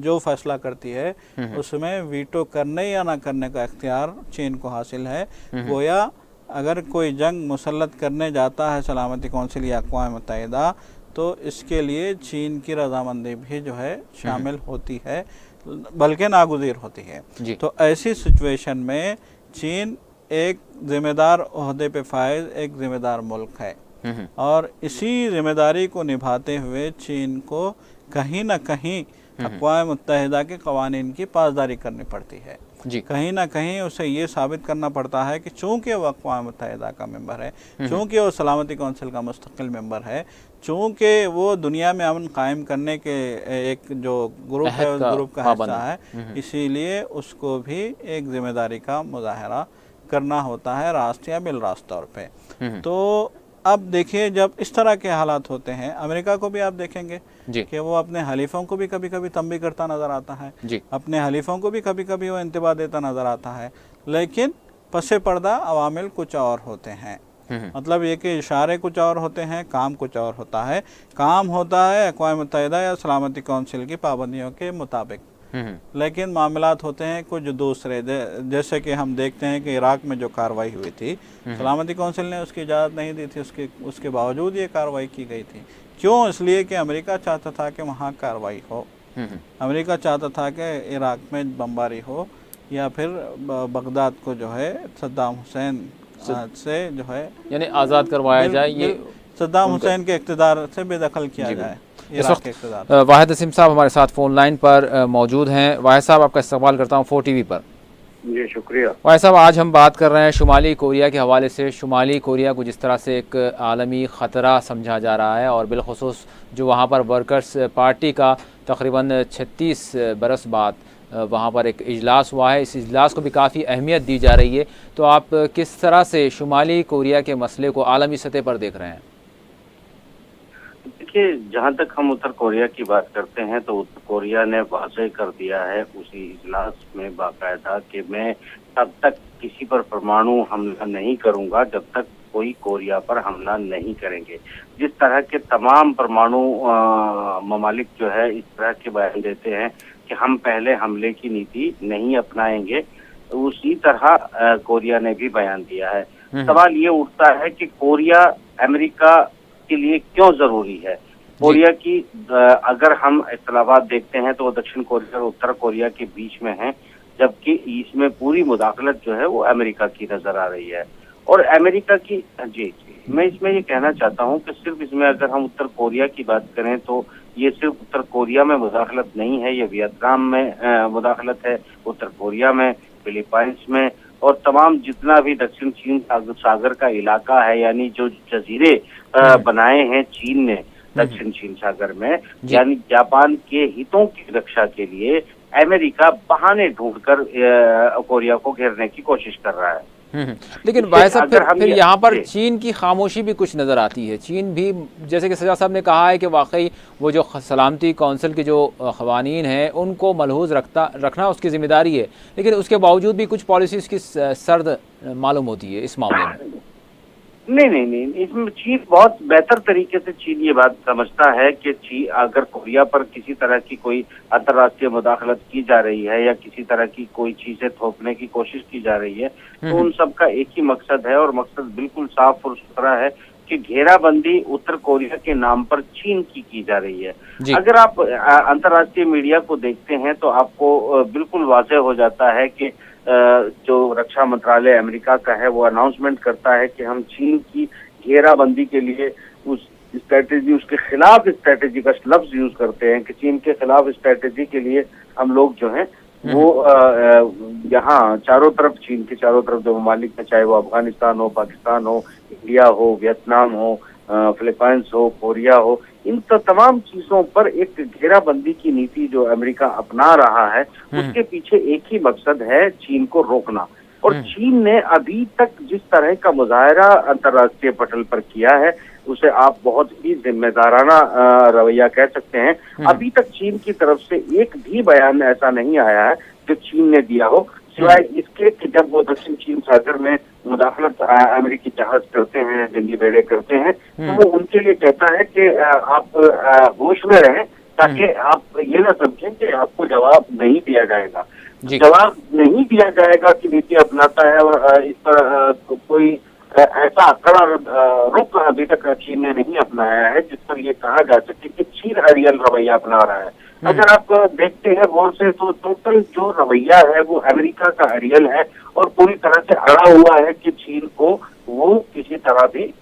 जो फैसला करती है उसमें वीटो करने या ना करने का इख्तियार चीन को हासिल है। गोया अगर कोई जंग मुसल्लत करने जाता है सलामती कौंसिल या अक़वाम मुत्तहिदा, तो इसके लिए चीन की रजामंदी भी जो है शामिल होती है, बल्कि नागुज़ीर होती है। तो ऐसी सिचुएशन में चीन एक ज़िम्मेदार ओहदे पे फायज एक ज़िम्मेदार मुल्क है, और इसी ज़िम्मेदारी को निभाते हुए चीन को कहीं ना कहीं अक़वाम मुत्तहिदा के क़वानीन की पासदारी करनी पड़ती है। कहीं ना कहीं उसे ये साबित करना पड़ता है कि चूँकि वो अक़वाम मुत्तहिदा का मेंबर है, चूँकि वो सलामती कौंसिल का मुस्तकिल मेंबर है, चूँकि वो दुनिया में अमन कायम करने के एक जो ग्रुप है उस ग्रुप का हिस्सा है, इसीलिए उसको भी एक ज़िम्मेदारी का मुज़ाहरा करना होता है रास्त या बिल रास्त तौर पे। तो अब देखिए, जब इस तरह के हालात होते हैं, अमेरिका को भी आप देखेंगे कि वो अपने हलीफों को भी कभी कभी तंबी करता नज़र आता है, अपने हलीफों को भी कभी कभी वो इंतबा देता नज़र आता है, लेकिन पसे पर्दा अवामिल कुछ और होते हैं। मतलब ये कि इशारे कुछ और होते हैं, काम कुछ और होता है। काम होता है अक़वाम मुत्तहिदा या सलामती कौंसिल की पाबंदियों के मुताबिक, लेकिन मामलात होते हैं कुछ दूसरे। जैसे कि हम देखते हैं कि इराक़ में जो कार्रवाई हुई थी, सलामती कौंसिल ने उसकी इजाज़त नहीं दी थी, उसके बावजूद ये कार्रवाई की गई थी। क्यों? इसलिए कि अमेरिका चाहता था कि वहाँ कार्रवाई हो, अमेरिका चाहता था कि इराक़ में बमबारी हो या फिर बगदाद को जो है सद्दाम हुसैन से जो है यानी आज़ाद करवाया जाए। ये सद्दाम हुसैन के इक़्तिदार से बेदखल किया जाए। इस वक्त वाहिद असीम साहब हमारे साथ फ़ोन लाइन पर मौजूद हैं। वाहिद साहब, आपका इस्तकबाल करता हूँ 4TV पर। जी शुक्रिया। वाहिद साहब, आज हम बात कर रहे हैं शुमाली कोरिया के हवाले से। शुमाली कोरिया को जिस तरह से एक आलमी ख़तरा समझा जा रहा है और बिलखुसूस जो वहाँ पर वर्कर्स पार्टी का तकरीबन 36 बरस बाद वहाँ पर एक इजलास हुआ है, इस इजलास को भी काफ़ी अहमियत दी जा रही है। तो आप किस तरह से शुमाली कोरिया के मसले को आलमी सतह पर देख रहे हैं? देखिए, जहाँ तक हम उत्तर कोरिया की बात करते हैं तो उत्तर कोरिया ने वाज़ेह कर दिया है उसी इजलास में बाकायदा कि मैं तब तक किसी पर परमाणु हमला नहीं करूंगा जब तक कोई कोरिया पर हमला नहीं करेंगे। जिस तरह के तमाम परमाणु ममालिक जो है इस तरह के बयान देते हैं कि हम पहले हमले की नीति नहीं अपनाएंगे, उसी तरह कोरिया ने भी बयान दिया है। सवाल ये उठता है कि कोरिया अमेरिका के लिए क्यों जरूरी है? कोरिया की अगर हम इत्तलावात देखते हैं तो वो दक्षिण कोरिया और उत्तर कोरिया के बीच में है, जबकि इसमें पूरी मुदाखलत जो है वो अमेरिका की नजर आ रही है। और अमेरिका की जी मैं इसमें ये कहना चाहता हूँ कि सिर्फ इसमें अगर हम उत्तर कोरिया की बात करें तो ये सिर्फ उत्तर कोरिया में मुदाखलत नहीं है, ये वियतनाम में मुदाखलत है, उत्तर कोरिया में, फिलीपाइंस में और तमाम जितना भी दक्षिण चीन सागर का इलाका है, यानी जो जजीरे बनाए हैं चीन ने दक्षिण चीन सागर में, यानी जापान के हितों की रक्षा के लिए अमेरिका बहाने ढूंढकर कोरिया को घेरने की कोशिश कर रहा है। लेकिन भाई साहब फिर यहाँ पर चीन की खामोशी भी कुछ नज़र आती है। चीन भी, जैसे कि सजा साहब ने कहा है कि वाकई वो जो सलामती कौंसिल के जो क़वानीन हैं उनको मलहूज़ रखना उसकी ज़िम्मेदारी है, लेकिन उसके बावजूद भी कुछ पॉलिसी उसकी सर्द मालूम होती है इस मामले में। नहीं, इसमें चीन बहुत बेहतर तरीके से चीन ये बात समझता है कि चीन अगर कोरिया पर किसी तरह की कोई अंतर्राष्ट्रीय मुदाखलत की जा रही है या किसी तरह की कोई चीजें थोपने की कोशिश की जा रही है तो उन सब का एक ही मकसद है और मकसद बिल्कुल साफ और सुथरा है कि घेराबंदी उत्तर कोरिया के नाम पर चीन की जा रही है। अगर आप अंतर्राष्ट्रीय मीडिया को देखते हैं तो आपको बिल्कुल वाज़ेह हो जाता है कि जो रक्षा मंत्रालय अमेरिका का है वो अनाउंसमेंट करता है कि हम चीन की घेराबंदी के लिए उस स्ट्रेटेजी, उसके खिलाफ स्ट्रेटेजी का लफ्ज यूज करते हैं कि चीन के खिलाफ स्ट्रेटेजी के लिए हम लोग जो हैं वो यहाँ चारों तरफ, चीन के चारों तरफ जो ममालिक है, चाहे वो अफगानिस्तान हो, पाकिस्तान हो, इंडिया हो, वियतनाम हो, फिलीपाइंस हो, कोरिया हो, इन तमाम चीजों पर एक घेराबंदी की नीति जो अमेरिका अपना रहा है उसके पीछे एक ही मकसद है, चीन को रोकना। और चीन ने अभी तक जिस तरह का मुजाहरा अंतर्राष्ट्रीय पटल पर किया है उसे आप बहुत ही जिम्मेदाराना रवैया कह सकते हैं। अभी तक चीन की तरफ से एक भी बयान ऐसा नहीं आया है जो चीन ने दिया हो, सिवाय इसके कि जब वो दक्षिण चीन सागर में मुदाखलत अमेरिकी जहाज करते हैं, जंगी बेड़े करते हैं, तो वो उनके लिए कहता है कि आप होश में रहें ताकि आप ये ना समझें कि आपको जवाब नहीं दिया जाएगा। जवाब नहीं दिया जाएगा की नीति अपनाता है और इस पर कोई ऐसा कड़ा रुख अभी तक चीन ने नहीं अपनाया है जिस पर ये कहा जा सके कि चीन अड़ियल रवैया अपना रहा है। अगर आप देखते हैं गौर से तो टोटल जो रवैया है वो अमेरिका का अड़ियल है और पूरी तरह से अड़ा हुआ है कि चीन को वो किसी तरह भी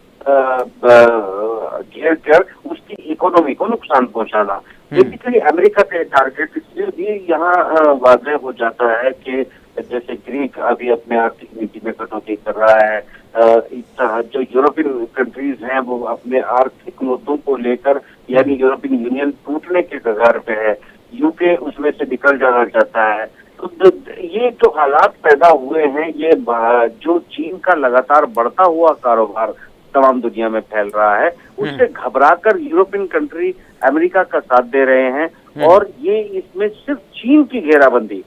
घेर कर उसकी इकोनॉमी को नुकसान पहुंचाना। बेसिकली अमेरिका का टारगेट इसलिए भी यहाँ वाज़ेह हो जाता है कि जैसे ग्रीक अभी अपने आर्थिक नीति में कटौती कर रहा है, जो यूरोपियन कंट्रीज हैं वो अपने आर्थिक मुद्दों को लेकर, यानी यूरोपियन यूनियन टूटने के कगार पे है, यूके उसमें से निकल जाना चाहता है। तो ये जो हालात पैदा हुए हैं, ये जो चीन का लगातार बढ़ता हुआ कारोबार तमाम दुनिया में फैल रहा है, उससे घबराकर यूरोपियन कंट्री अमेरिका का साथ दे रहे हैं और ये इसमें सिर्फ चीन की घेराबंदी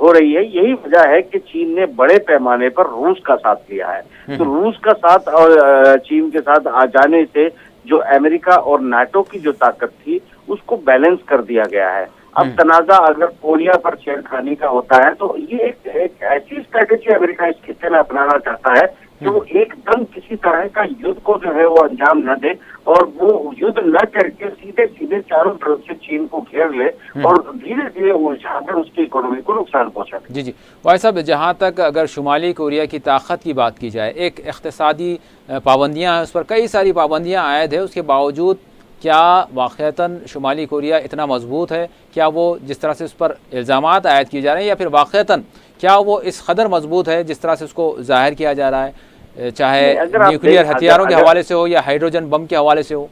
हो रही है। यही वजह है कि चीन ने बड़े पैमाने पर रूस का साथ लिया है। तो रूस का साथ और चीन के साथ आ जाने से जो अमेरिका और नाटो की जो ताकत थी उसको बैलेंस कर दिया गया है। अब तनाजा अगर कोरिया पर छेड़खानी का होता है तो ये एक ऐसी स्ट्रैटेजी अमेरिका इस खित्ते में अपनाना चाहता है कि वो एकदम किसी तरह का युद्ध को जो है वो अंजाम न दे और वो युद्ध न करके सीधे सीधे चारों तरफ से चीन को घेर ले और धीरे धीरे उलझाकर उसकी इकोनॉमी को नुकसान पहुंचा दे। जी जी भाई साहब, जहाँ तक अगर शुमाली कोरिया की ताकत की बात की जाए, एक इक़्तिसादी पाबंदियाँ हैं, उस पर कई सारी पाबंदियाँ आयद है, उसके बावजूद क्या वाक़तन शुमाली कोरिया इतना मजबूत है? क्या वो जिस तरह से उस पर इल्ज़ामात आयद किए जा रहे हैं, या फिर वाक़तन क्या वो इस कदर मजबूत है जिस तरह से उसको ज़ाहिर किया जा रहा है, चाहे न्यूक्लियर हथियारों के हवाले से हो या हाइड्रोजन बम के हवाले से हो?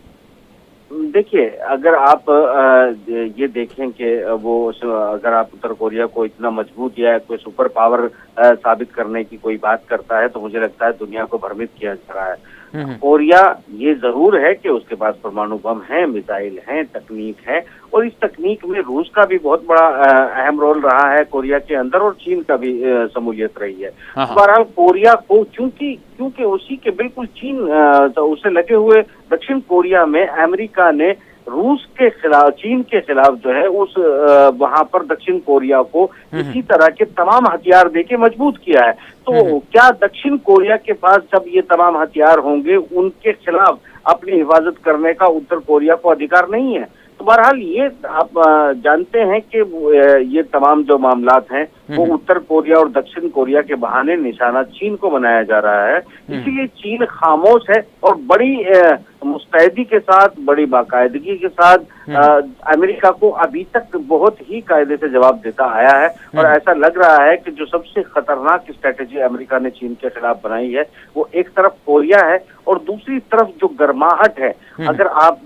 देखिए, अगर आप ये देखें कि वो अगर आप उत्तर कोरिया को इतना मजबूत या कोई सुपर पावर साबित करने की कोई बात करता है, तो मुझे लगता है दुनिया को भ्रमित किया जा रहा है। कोरिया ये जरूर है कि उसके पास परमाणु बम है, मिसाइल है, तकनीक है, और इस तकनीक में रूस का भी बहुत बड़ा अहम रोल रहा है कोरिया के अंदर, और चीन का भी शमूलियत रही है। बहरहाल कोरिया को क्योंकि उसी के बिल्कुल चीन तो उससे लगे हुए दक्षिण कोरिया में अमेरिका ने रूस के खिलाफ, चीन के खिलाफ जो है उस वहां पर दक्षिण कोरिया को इसी तरह के तमाम हथियार देके मजबूत किया है। तो क्या दक्षिण कोरिया के पास जब ये तमाम हथियार होंगे, उनके खिलाफ अपनी हिफाजत करने का उत्तर कोरिया को अधिकार नहीं है? तो बहरहाल ये आप जानते हैं कि ये तमाम जो मामलात हैं वो उत्तर कोरिया और दक्षिण कोरिया के बहाने निशाना चीन को बनाया जा रहा है। इसीलिए चीन खामोश है और बड़ी मुस्तैदी के साथ, बड़ी बाकायदगी के साथ अमेरिका को अभी तक बहुत ही कायदे से जवाब देता आया है। और ऐसा लग रहा है कि जो सबसे खतरनाक स्ट्रेटेजी अमेरिका ने चीन के खिलाफ बनाई है वो एक तरफ कोरिया है और दूसरी तरफ जो गर्माहट है। अगर आप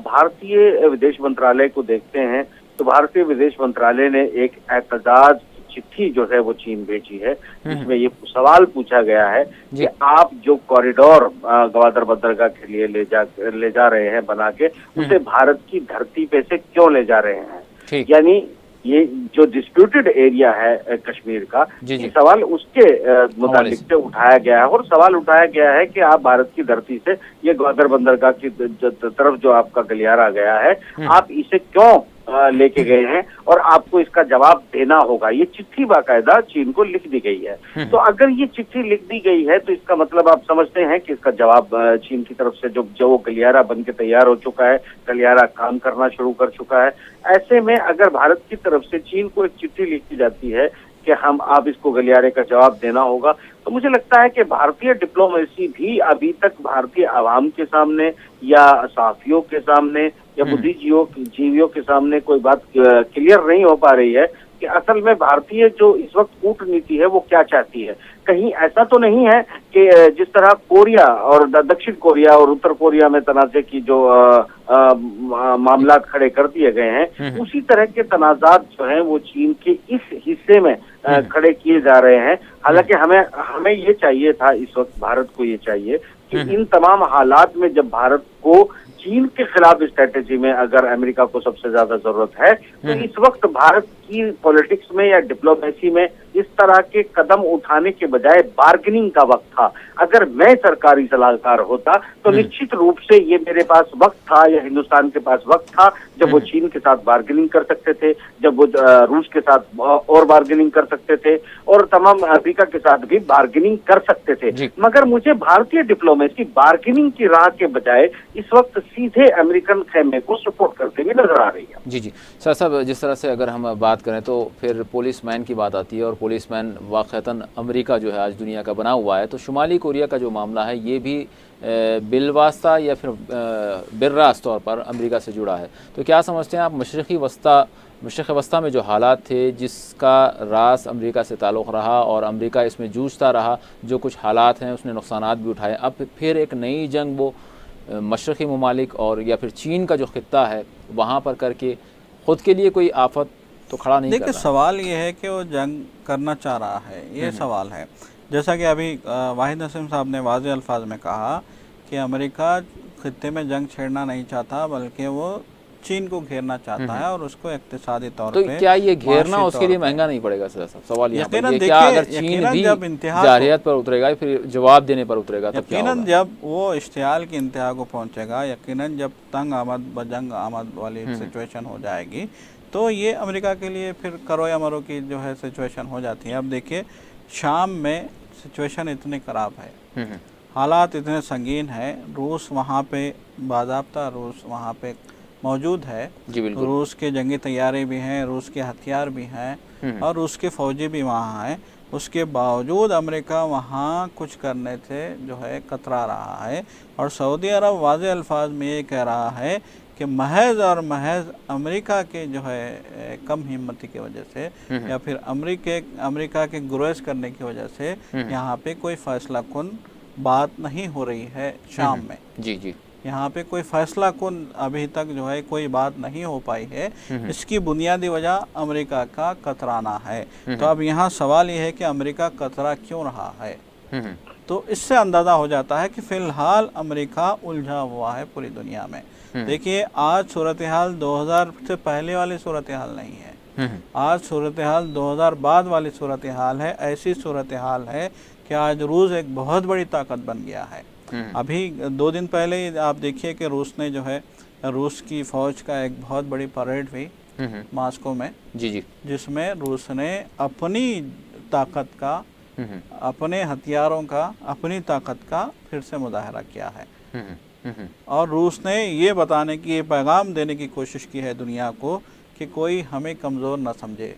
भारतीय विदेश मंत्रालय को देखते हैं तो भारतीय विदेश मंत्रालय ने एक एहतजाज चिट्ठी जो है वो चीन भेजी है, जिसमें ये सवाल पूछा गया है कि आप जो कॉरिडोर गवादर बंदरगाह के लिए ले जा रहे हैं बना के, उसे भारत की धरती पे से क्यों ले जा रहे हैं? यानी ये जो डिस्प्यूटेड एरिया है कश्मीर का, ये सवाल उसके मुताबिक से उठाया गया है। और सवाल उठाया गया है कि आप भारत की धरती से ये ग्वादर बंदरगाह की तरफ जो आपका गलियारा गया है, आप इसे क्यों लेके गए हैं और आपको इसका जवाब देना होगा। ये चिट्ठी बाकायदा चीन को लिख दी गई है। तो अगर ये चिट्ठी लिख दी गई है तो इसका मतलब आप समझते हैं कि इसका जवाब चीन की तरफ से जो गलियारा बन के तैयार हो चुका है, गलियारा काम करना शुरू कर चुका है। ऐसे में अगर भारत की तरफ से चीन को एक चिट्ठी लिखी जाती है कि आप इसको गलियारे का जवाब देना होगा, तो मुझे लगता है कि भारतीय डिप्लोमेसी भी अभी तक भारतीय आवाम के सामने या सहाफियों के सामने या बुद्धिजीवियों के सामने कोई बात क्लियर नहीं हो पा रही है कि असल में भारतीय जो इस वक्त कूटनीति है वो क्या चाहती है। कहीं ऐसा तो नहीं है कि जिस तरह कोरिया और दक्षिण कोरिया और उत्तर कोरिया में तनाज़े की जो मामलात खड़े कर दिए गए हैं, उसी तरह के तनाज़ात जो हैं वो चीन के इस हिस्से में खड़े किए जा रहे हैं। हालांकि हमें ये चाहिए था, इस वक्त भारत को ये चाहिए कि इन तमाम हालात में जब भारत को चीन के खिलाफ स्ट्रेटेजी में अगर अमेरिका को सबसे ज्यादा जरूरत है, तो इस वक्त भारत की पॉलिटिक्स में या डिप्लोमेसी में इस तरह के कदम उठाने के बजाय बार्गेनिंग का वक्त था। अगर मैं सरकारी सलाहकार होता तो निश्चित रूप से ये मेरे पास वक्त था या हिंदुस्तान के पास वक्त था जब वो चीन के साथ बार्गेनिंग कर सकते थे, जब वो रूस के साथ और बार्गेनिंग कर सकते थे और तमाम अफ्रीका के साथ भी बार्गेनिंग कर सकते थे। मगर मुझे भारतीय डिप्लोमेसी बार्गेनिंग की राह के बजाय इस वक्त सीधे अमेरिकन खेमे को सपोर्ट करते हुए नजर आ रही है। जी जी सर साहब, जिस तरह से अगर हम बात करें तो फिर पुलिसमैन की बात आती है और पुलिसमैन वाक़तन अमेरिका जो है आज दुनिया का बना हुआ है। तो शुमाली कोरिया का जो मामला है ये भी बिलवास्ता या फिर बिर्रास्त तौर पर अमेरिका से जुड़ा है। तो क्या समझते हैं आप मशरक़ी वस्ता में जो हालात थे, जिसका रास अमेरिका से ताल्लुक़ रहा और अमेरिका इसमें जूझता रहा, जो कुछ हालात हैं उसने नुकसानात भी उठाए, अब फिर एक नई जंग वो मशरक़ी ममालिक और या फिर चीन का जो ख़ित्ता है वहाँ पर करके ख़ुद के लिए कोई आफत तो खड़ा नहीं कर रहा। देखिए, सवाल ये है कि वो जंग करना चाह रहा है, ये सवाल है। जैसा कि अभी वाहिद नसीम साहब ने वाज़ेह अल्फाज में कहा कि अमेरिका खित्ते में जंग छेड़ना नहीं चाहता, बल्कि वो चीन को घेरना चाहता है और उसको इक्तिसादी तौर पे। तो क्या ये घेरना उसके लिए महंगा नहीं पड़ेगा सर? सवाल यहाँ पर ये, क्या अगर चीन भी जारहियत पर उतरेगा, फिर जवाब देने पर उतरेगा, तब क्या होगा? यकीनन जब वो इश्तियाल की इंतहा को पहुँचेगा, यकीनन जब तंग आमद बजंग आमद वाली सिचुएशन हो जाएगी, तो ये अमेरिका के लिए फिर करो या मरो की जो है सिचुएशन हो जाती है। अब देखिए, शाम में सिचुएशन इतनी ख़राब है, हालात इतने संगीन है। रूस वहाँ पे बाज़ाब्ता रूस वहाँ पे मौजूद है। जी बिल्कुल। रूस के जंगी तैयारी भी हैं, रूस के हथियार भी हैं और रूस के फ़ौजी भी वहाँ हैं। उसके बावजूद अमेरिका वहाँ कुछ करने से जो है कतरा रहा है। और सऊदी अरब वाज़े अल्फाज में ये कह रहा है कि महज और महज अमेरिका के जो है कम हिम्मती की वजह से या फिर अमेरिका के गुरेज करने की वजह से यहाँ पे कोई फैसला कुन बात नहीं हो रही है शाम में। जी जी। यहाँ पे कोई फैसला कुन अभी तक जो है कोई बात नहीं हो पाई है। इसकी बुनियादी वजह अमेरिका का कतराना है। तो अब यहाँ सवाल ये है कि अमेरिका कतरा क्यों रहा है। तो इससे अंदाज़ा हो जाता है कि फ़िलहाल अमेरिका उलझा हुआ है पूरी दुनिया में। देखिए आज सूरत हाल 2000 से पहले वाली सूरत हाल नहीं है। आज सूरत हाल 2000 बाद वाली सूरत हाल है। ऐसी सूरत हाल है कि आज रूस एक बहुत बड़ी ताकत बन गया है। अभी 2 दिन पहले आप देखिए कि रूस ने जो है रूस की फ़ौज का एक बहुत बड़ी परेड हुई मॉस्को में। जी जी। जिसमें रूस ने अपनी ताकत का, अपने हथियारों का, अपनी ताकत का फिर से मुजाहरा किया है। और रूस ने ये बताने की, ये पैगाम देने की कोशिश की है दुनिया को कि कोई हमें कमज़ोर न समझे,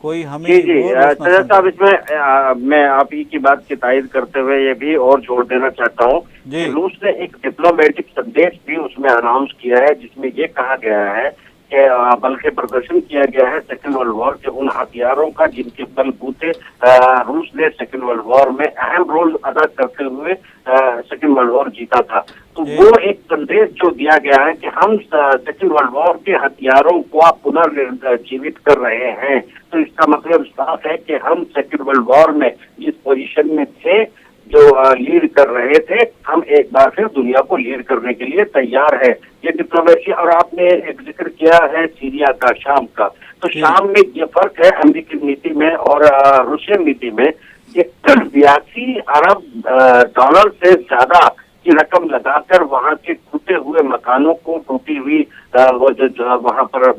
कोई हमें। जी साहब, इसमें मैं आप ही की बात की तायद करते हुए ये भी और जोड़ देना चाहता हूँ कि रूस ने एक डिप्लोमेटिक संदेश भी उसमें अनाउंस किया है, जिसमें ये कहा गया है कि बल्कि प्रदर्शन किया गया है सेकेंड वर्ल्ड वॉर के उन हथियारों का जिनके बलबूते रूस ने सेकेंड वर्ल्ड वॉर में अहम रोल अदा करते हुए सेकेंड वर्ल्ड वॉर जीता था। तो वो एक संदेश जो दिया गया है कि हम सेकेंड वर्ल्ड वॉर के हथियारों को पुनर्जीवित कर रहे हैं। तो इसका मतलब साफ है कि हम सेकेंड वर्ल्ड वॉर में जिस पोजीशन में थे, जो लीड कर रहे थे, हम एक बार फिर दुनिया को लीड करने के लिए तैयार है। ये डिप्लोमेसी। और आपने एक जिक्र किया है सीरिया का, शाम का। तो शाम में ये फर्क है अमेरिकी नीति में और रूसियन नीति में कि 82 अरब डॉलर से ज्यादा की रकम लगाकर वहां के टूटे हुए मकानों को, टूटी हुई वो जो वहां पर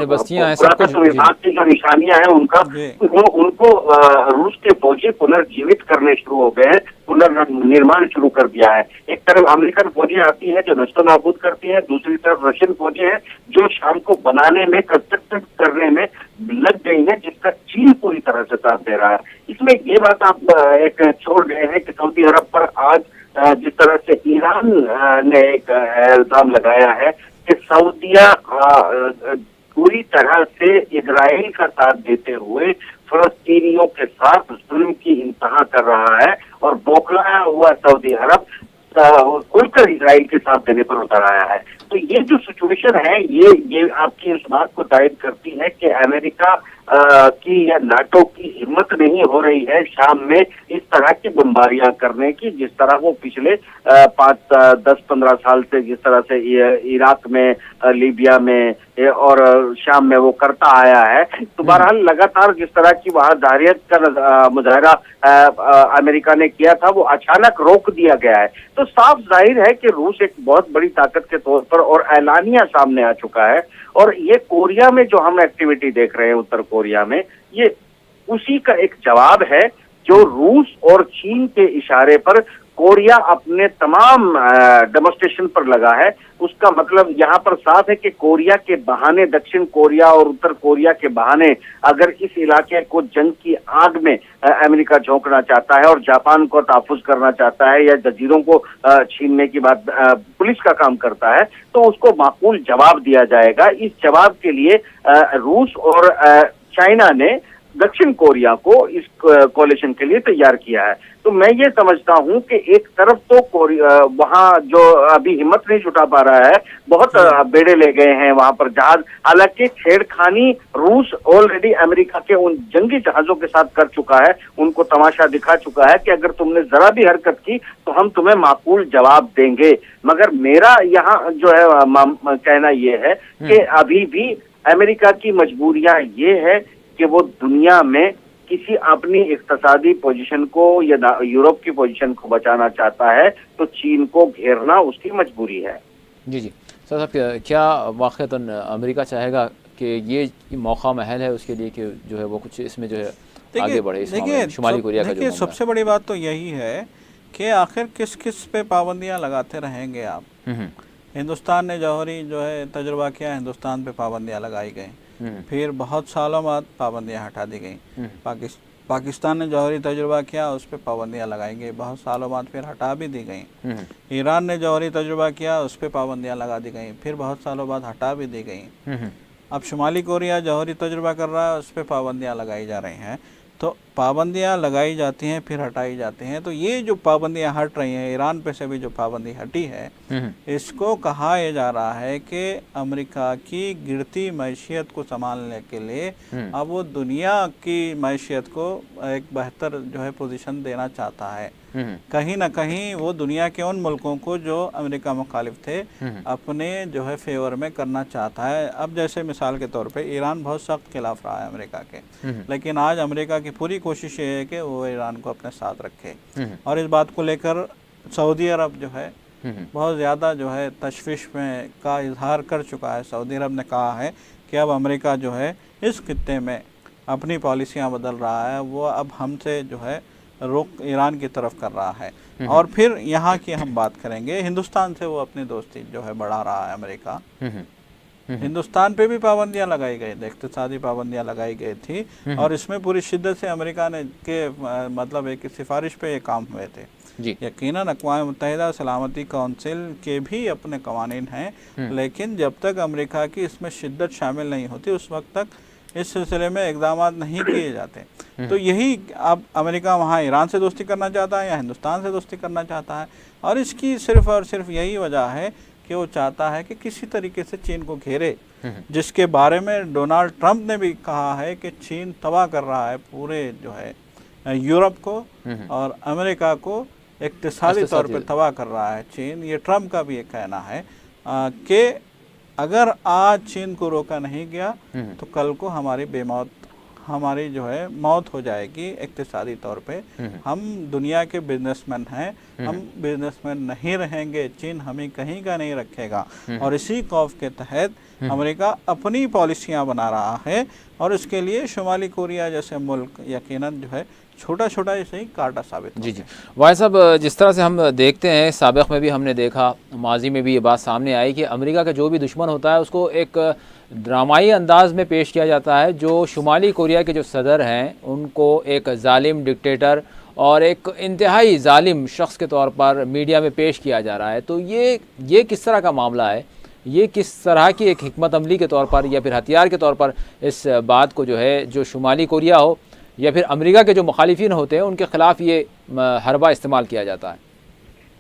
बस्तियां हैं, सब कुछ विभाग की जो निशानियां हैं उनका, उनको रूस के फौजी पुनर्जीवित करने शुरू हो गए हैं, पुनर्निर्माण शुरू कर दिया है। एक तरफ अमेरिकन फौजी आती है जो नष्ट नाबूद करती है, दूसरी तरफ रशियन फौजी है जो शाम को बनाने में, कंस्ट्रक्ट करने में लग गई है, जिसका चीन पूरी तरह से साथ दे रहा है। इसमें ये बात आप एक छोड़ गए हैं कि सऊदी अरब पर आज जिस तरह से ईरान ने एक इल्जाम लगाया है कि सऊदिया पूरी तरह से इजराइल का साथ देते हुए फलस्तीनियों के साथ जुल्म की इंतहा कर रहा है और बौखलाया हुआ सऊदी अरब खुलकर इजराइल के साथ देने पर उतर आया है। तो ये जो सिचुएशन है ये आपकी इस बात को तायद करती है कि अमेरिका की या नाटो की हिम्मत नहीं हो रही है शाम में इस तरह की बमबारियां करने की, जिस तरह वो पिछले 5-10-15 साल से जिस तरह से इराक में, लीबिया में और शाम में वो करता आया है। तो बहरहाल लगातार जिस तरह की वहां जारियत का मुजाहरा अमेरिका ने किया था वो अचानक रोक दिया गया है। तो साफ जाहिर है कि रूस एक बहुत बड़ी ताकत के तौर पर और ऐलानिया सामने आ चुका है। और ये कोरिया में जो हम एक्टिविटी देख रहे हैं, उत्तर कोरिया में, ये उसी का एक जवाब है जो रूस और चीन के इशारे पर कोरिया अपने तमाम डेमोन्स्ट्रेशन पर लगा है। उसका मतलब यहाँ पर साफ है कि कोरिया के बहाने, दक्षिण कोरिया और उत्तर कोरिया के बहाने अगर इस इलाके को जंग की आग में अमेरिका झोंकना चाहता है और जापान को तहफ़्फ़ुज़ करना चाहता है या जजीरों को छीनने की बात पुलिस का काम करता है, तो उसको माकूल जवाब दिया जाएगा। इस जवाब के लिए रूस और चाइना ने दक्षिण कोरिया को इस कोलिशन के लिए तैयार किया है। तो मैं ये समझता हूँ कि एक तरफ तो कोरिया वहाँ जो अभी हिम्मत नहीं जुटा पा रहा है, बहुत बेड़े ले गए हैं वहाँ पर जहाज। हालांकि छेड़खानी रूस ऑलरेडी अमेरिका के उन जंगी जहाजों के साथ कर चुका है, उनको तमाशा दिखा चुका है कि अगर तुमने जरा भी हरकत की तो हम तुम्हें माकूल जवाब देंगे। मगर मेरा यहाँ जो है कहना ये है कि अभी भी अमेरिका की मजबूरियां ये है कि वो दुनिया में किसी अपनी इक्तिसादी पोजीशन को या यूरोप की पोजीशन को बचाना चाहता है, तो चीन को घेरना उसकी मजबूरी है। जी जी सर साहब, क्या वाक़तन अमेरिका चाहेगा कि ये मौका महल है उसके लिए कि जो है वो कुछ इसमें जो है आगे बढ़े इस मामले में, शुमाली कोरिया का जो देखिए, मामला सबसे बड़ी बात तो यही है कि आखिर किस किस पे पाबंदियां लगाते रहेंगे आप। है। हिंदुस्तान ने जौहरी जो है तजुर्बा किया, हिंदुस्तान पे पाबंदियां लगाई गई, फिर बहुत सालों बाद पाबंदियां हटा दी गई। पाकिस्तान ने जौहरी तजुर्बा किया, उस पर पाबंदियां लगाई गई, बहुत सालों बाद फिर हटा भी दी गई। ईरान ने जौहरी तजुर्बा किया, उस पर पाबंदियां लगा दी गई, फिर बहुत सालों बाद हटा भी दी गई। अब शुमाली कोरिया जौहरी तजुर्बा कर रहा है, उस पर पाबंदियां लगाई जा रही हैं। तो पाबंदियां लगाई जाती हैं फिर हटाई जाती हैं। तो ये जो पाबंदियां हट रही हैं, ईरान पे से भी जो पाबंदी हटी है, इसको कहा यह जा रहा है कि अमेरिका की गिरती मैशियत को संभालने के लिए अब वो दुनिया की मैशियत को एक बेहतर जो है पोजीशन देना चाहता है। कहीं ना कहीं वो दुनिया के उन मुल्कों को जो अमेरिका मुखालिफ थे अपने जो है फेवर में करना चाहता है। अब जैसे मिसाल के तौर पे ईरान बहुत सख्त खिलाफ रहा है अमेरिका के, लेकिन आज अमेरिका की पूरी कोशिश ये है कि वो ईरान को अपने साथ रखे। और इस बात को लेकर सऊदी अरब जो है बहुत ज़्यादा जो है तशवीश में का इजहार कर चुका है। सऊदी अरब ने कहा है कि अब अमेरिका जो है इस खित्ते में अपनी पॉलिसियाँ बदल रहा है, वो अब हमसे जो है रुख ईरान की तरफ कर रहा है। और फिर यहाँ की हम बात करेंगे, हिंदुस्तान से वो अपनी दोस्ती जो है बढ़ा रहा है अमेरिका। हिंदुस्तान पे भी पाबंदियां लगाई गई, इक़्तिसादी पाबंदियां लगाई गई थी, और इसमें पूरी शिद्दत से अमेरिका ने के मतलब एक सिफारिश पे ये काम हुए थे। यकीनन अक़वाम मुत्तहिदा सलामती कौंसिल के भी अपने कवानीन हैं, लेकिन जब तक अमेरिका की इसमें शिद्दत शामिल नहीं होती उस वक्त तक इस सिलसिले में इक़दाम नहीं किए जाते। तो यही अब अमेरिका वहाँ ईरान से दोस्ती करना चाहता है या हिंदुस्तान से दोस्ती करना चाहता है, और इसकी सिर्फ़ और सिर्फ यही वजह है कि वो चाहता है कि किसी तरीके से चीन को घेरे, जिसके बारे में डोनाल्ड ट्रंप ने भी कहा है कि चीन तबाह कर रहा है पूरे जो है यूरोप को और अमेरिका को इक़्तिसादी तौर पर तबाह कर रहा है चीन। ये ट्रंप का भी एक कहना है कि अगर आज चीन को रोका नहीं गया तो कल को हमारी जो है मौत हो जाएगी इक़्तिसादी तौर पे। हम दुनिया के बिजनेसमैन हैं, हम बिजनेसमैन नहीं रहेंगे, चीन हमें कहीं का नहीं रखेगा। और इसी खौफ के तहत अमेरिका अपनी पॉलिसियां बना रहा है, और इसके लिए शुमाली कोरिया जैसे मुल्क यकीनन जो है छोटा छोटा ऐसे ही कांटा साबित। जी वाहिद साहब, जिस तरह से हम देखते हैं, साबिक़ में भी हमने देखा, माजी में भी ये बात सामने आई कि अमेरिका का जो भी दुश्मन होता है उसको एक ड्रामाई अंदाज में पेश किया जाता है। जो शुमाली कोरिया के जो सदर हैं उनको एक जालिम डिक्टेटर और एक इंतहाई जालिम शख्स के तौर पर मीडिया में पेश किया जा रहा है। तो ये किस तरह का मामला है? ये किस तरह की एक हिकमत अमली के तौर पर या फिर हथियार के तौर पर इस बात को जो है, जो शुमाली कोरिया हो या फिर अमेरिका के जो मुखालिफिन होते हैं उनके खिलाफ ये हरबा इस्तेमाल किया जाता है?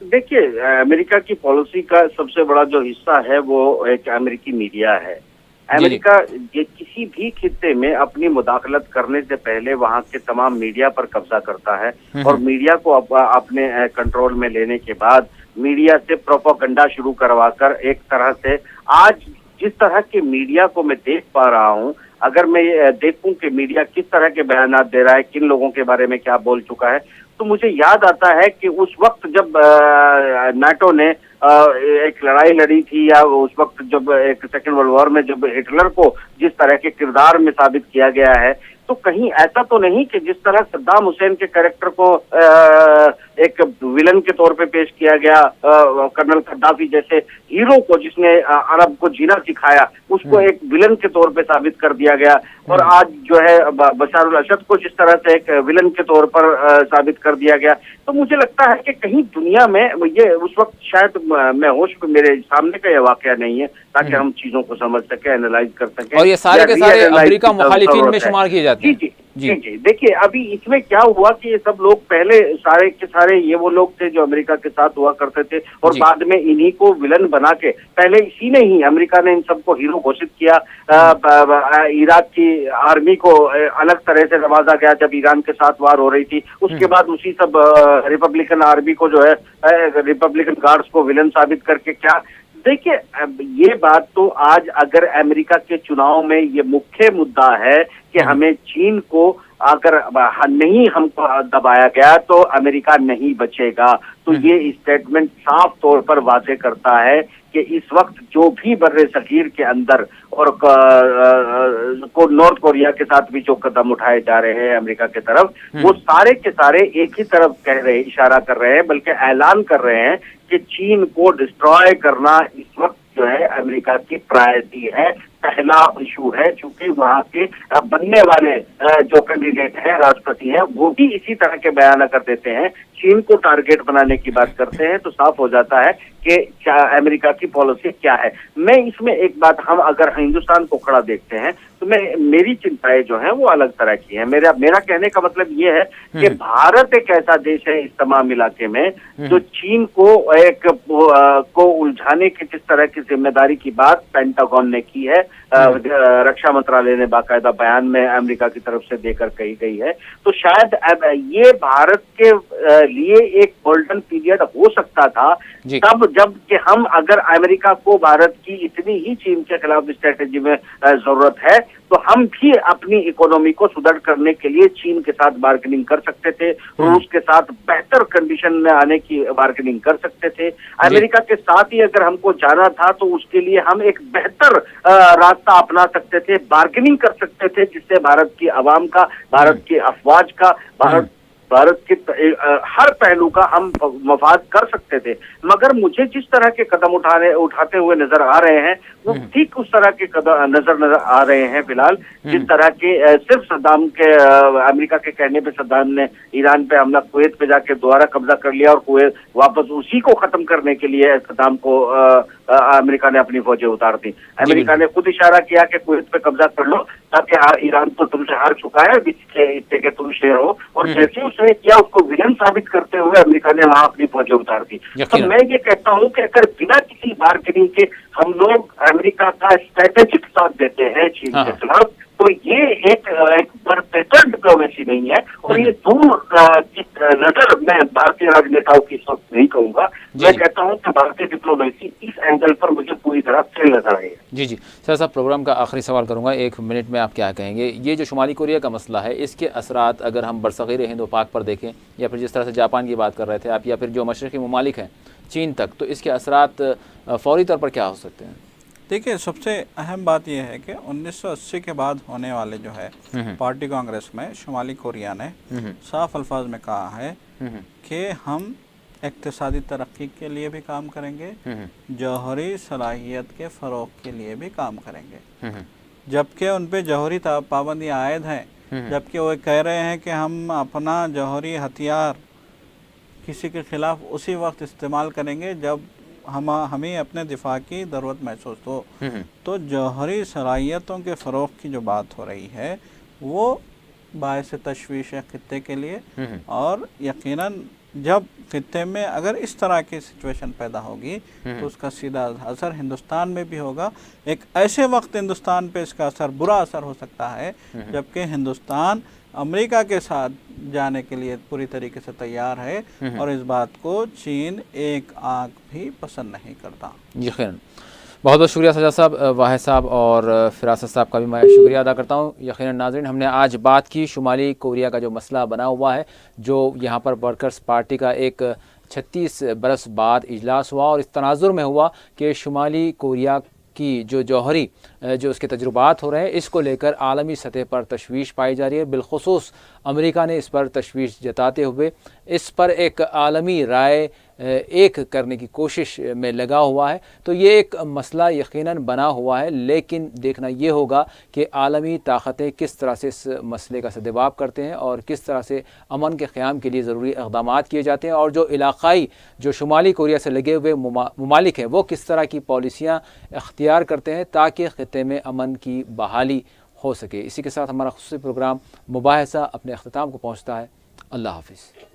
देखिए, अमेरिका की पॉलिसी का सबसे बड़ा जो हिस्सा है वो एक अमेरिकी मीडिया है। अमेरिका ये किसी भी खित्ते में अपनी मुदाखलत करने से पहले वहाँ के तमाम मीडिया पर कब्जा करता है, और मीडिया को अपने कंट्रोल में लेने के बाद मीडिया से प्रोपेगेंडा शुरू करवाकर एक तरह से आज जिस तरह के मीडिया को मैं देख पा रहा हूँ, अगर मैं देखूं कि मीडिया किस तरह के बयानात दे रहा है, किन लोगों के बारे में क्या बोल चुका है, तो मुझे याद आता है कि उस वक्त जब नाटो ने एक लड़ाई लड़ी थी, या उस वक्त जब एक सेकेंड वर्ल्ड वॉर में जब हिटलर को जिस तरह के किरदार में साबित किया गया है, तो कहीं ऐसा तो नहीं कि जिस तरह सद्दाम हुसैन के कैरेक्टर को एक विलन के तौर पे पेश किया गया, कर्नल गद्दाफी जैसे हीरो को जिसने अरब को जीना सिखाया, उसको एक विलन के तौर पे साबित कर दिया गया, और आज जो है बशार अल असद को जिस तरह से एक विलन के तौर पर साबित कर दिया गया। तो मुझे लगता है कि कहीं दुनिया में ये उस वक्त शायद मैं होश में मेरे सामने का यह वाकया नहीं है, ताकि हम चीजों को समझ सके, एनालाइज कर सके। और ये सारे के सारे अमेरिका मुखालिफिन में शुमार किए जाते हैं। जी। देखिए, अभी इसमें क्या हुआ कि ये सब लोग पहले सारे के सारे ये वो लोग थे जो अमेरिका के साथ हुआ करते थे, और बाद में इन्हीं को विलन बना के, पहले इसी ने ही अमेरिका ने इन सबको हीरो घोषित किया। इराक की आर्मी को अलग तरह से नवाजा गया जब ईरान के साथ वार हो रही थी। उसके बाद उसी सब रिपब्लिकन आर्मी को जो है रिपब्लिकन गार्ड्स को विलन साबित करके क्या। देखिए, ये बात तो आज अगर अमेरिका के चुनाव में ये मुख्य मुद्दा है कि हमें चीन को अगर नहीं हमको दबाया गया तो अमेरिका नहीं बचेगा। तो ये स्टेटमेंट साफ तौर पर वाजे करता है कि इस वक्त जो भी बर्रे सगीर के अंदर और को नॉर्थ कोरिया के साथ भी जो कदम उठाए जा रहे हैं अमेरिका की तरफ, वो सारे के सारे एक ही तरफ इशारा कर रहे हैं, बल्कि ऐलान कर रहे हैं कि चीन को डिस्ट्रॉय करना इस वक्त जो है अमेरिका की प्रायोरिटी है, पहला इशू है। चूंकि वहां के बनने वाले जो कैंडिडेट है राष्ट्रपति है वो भी इसी तरह के बयान कर देते हैं, चीन को टारगेट बनाने की बात करते हैं, तो साफ हो जाता है कि अमेरिका की पॉलिसी क्या है। मैं इसमें एक बात, हम अगर हिंदुस्तान को खड़ा देखते हैं तो मेरी चिंताएं जो है वो अलग तरह की है। मेरा कहने का मतलब ये है कि भारत एक ऐसा देश है इस तमाम इलाके में जो चीन को को उलझाने की जिस तरह की जिम्मेदारी की बात पेंटागन ने की है, रक्षा मंत्रालय ने बाकायदा बयान में अमेरिका की तरफ से देकर कही गई है, तो शायद ये भारत के लिए एक गोल्डन पीरियड हो सकता था तब जब कि हम अगर अमेरिका को भारत की इतनी ही चीन के खिलाफ स्ट्रेटेजी में जरूरत है तो हम भी अपनी इकोनॉमी को सुदृढ़ करने के लिए चीन के साथ बार्गेनिंग कर सकते थे, रूस के साथ बेहतर कंडीशन में आने की बार्गेनिंग कर सकते थे। अमेरिका के साथ ही अगर हमको जाना था तो उसके लिए हम एक बेहतर रास्ता अपना सकते थे, बार्गेनिंग कर सकते थे, जिससे भारत की आवाम का, भारत की अफवाज का, भारत के हर पहलू का हम मफाद कर सकते थे। मगर मुझे जिस तरह के कदम उठाते हुए नजर आ रहे हैं वो ठीक उस तरह के कदम नजर आ रहे हैं फिलहाल, जिस तरह के सिर्फ सद्दाम के अमेरिका के कहने पे सद्दाम ने ईरान पे हमला, कुवैत पे जाके दोबारा कब्जा कर लिया और कुवैत वापस उसी को खत्म करने के लिए सद्दाम को अमेरिका ने अपनी फौजें उतार दी। अमेरिका ने खुद इशारा किया कि कुवैत पे कब्जा कर लो ताकि ईरान तो तुमसे हार चुका है, इससे कि तुम शेर हो, और जैसे उसने किया उसको विलन साबित करते हुए अमेरिका ने वहां अपनी फौजें उतार दी। तो मैं ये कहता हूँ कि अगर बिना किसी बार्गेनिंग के हम लोग अमेरिका का स्ट्रेटेजिक साथ देते हैं चीन के खिलाफ, तो ये एक बेहतर डिप्लोमेसी नहीं है। और ये दूर नजर मैं भारतीय राजनेताओं की इस वक्त नहीं कहूंगा, मैं कहता हूं कि भारतीय डिप्लोमेसी इस एंगल पर मुझे पूरी तरह फेल नजर आई है। जी जी सर साहब, प्रोग्राम का आखिरी सवाल करूंगा, 1 मिनट में आप क्या कहेंगे, ये जो शुमाली कोरिया का मसला है इसके असरात अगर हम बरसग़ीर हिंद व पाक पर देखें, या फिर जिस तरह से जापान की बात कर रहे थे आप, या फिर जो मशरक़ी ममालिक हैं चीन तक, तो इसके असरात फौरी तौर पर क्या हो सकते हैं? देखिए, सबसे अहम बात यह है कि 1980 के बाद होने वाले जो है पार्टी कांग्रेस में शुमाली कोरिया ने साफ अल्फाज में कहा है कि हम इक्तिसादी तरक्की के लिए भी काम करेंगे, जौहरी सलाहियत के फ़रोग़ के लिए भी काम करेंगे। जबकि उन पर जौहरी पाबंदियाँ आयद हैं, जबकि वो कह रहे हैं कि हम अपना जौहरी हथियार किसी के ख़िलाफ़ उसी वक्त इस्तेमाल करेंगे जब हमें अपने दिफा की ज़रूरत महसूस हो। तो जौहरी सलाहियतों के फ़रोग़ की जो बात हो रही है वो बायस तशवीश है खित्ते के लिए, और यकीनन जब खित्ते में अगर इस तरह की सिचुएशन पैदा होगी तो उसका सीधा असर हिंदुस्तान में भी होगा। एक ऐसे वक्त हिंदुस्तान पे इसका असर, बुरा असर हो सकता है जबकि हिंदुस्तान अमेरिका के साथ जाने के लिए पूरी तरीके से तैयार है, और इस बात को चीन एक आंख भी पसंद नहीं करता। यकीनन। बहुत बहुत शुक्रिया सज्जाद साहब, वाहिद साहब और फिरासत साहब का भी मैं शुक्रिया अदा करता हूँ। यकीनन नाज़रीन, हमने आज बात की शुमाली कोरिया का जो मसला बना हुआ है, जो यहाँ पर वर्कर्स पार्टी का एक 36 बरस बाद इजलास हुआ और इस तनाजुर में हुआ कि शुमाली कोरिया की जो जौहरी जो उसके तजुर्बात हो रहे हैं, इसको लेकर आलमी सतह पर तशवीश पाई जा रही है। बिलखुसूस अमेरिका ने इस पर तशवीश जताते हुए इस पर एक आलमी राय एक करने की कोशिश में लगा हुआ है। तो ये एक मसला यकीनन बना हुआ है, लेकिन देखना ये होगा कि आलमी ताकतें किस तरह से इस मसले का सद्जवाब करते हैं और किस तरह से अमन के क़याम के लिए ज़रूरी इक़दाम किए जाते हैं, और जो इलाक़ाई जो शुमाली कोरिया से लगे हुए ममालिक हैं वो किस तरह की पॉलिसियाँ इख्तियार करते हैं ताकि ख़ित्ते में अमन की बहाली हो सके। इसी के साथ हमारा ख़ुसूसी प्रोग्राम मुबाहिसा अपने अख्ताम को पहुँचता है। अल्लाह हाफ़िज़।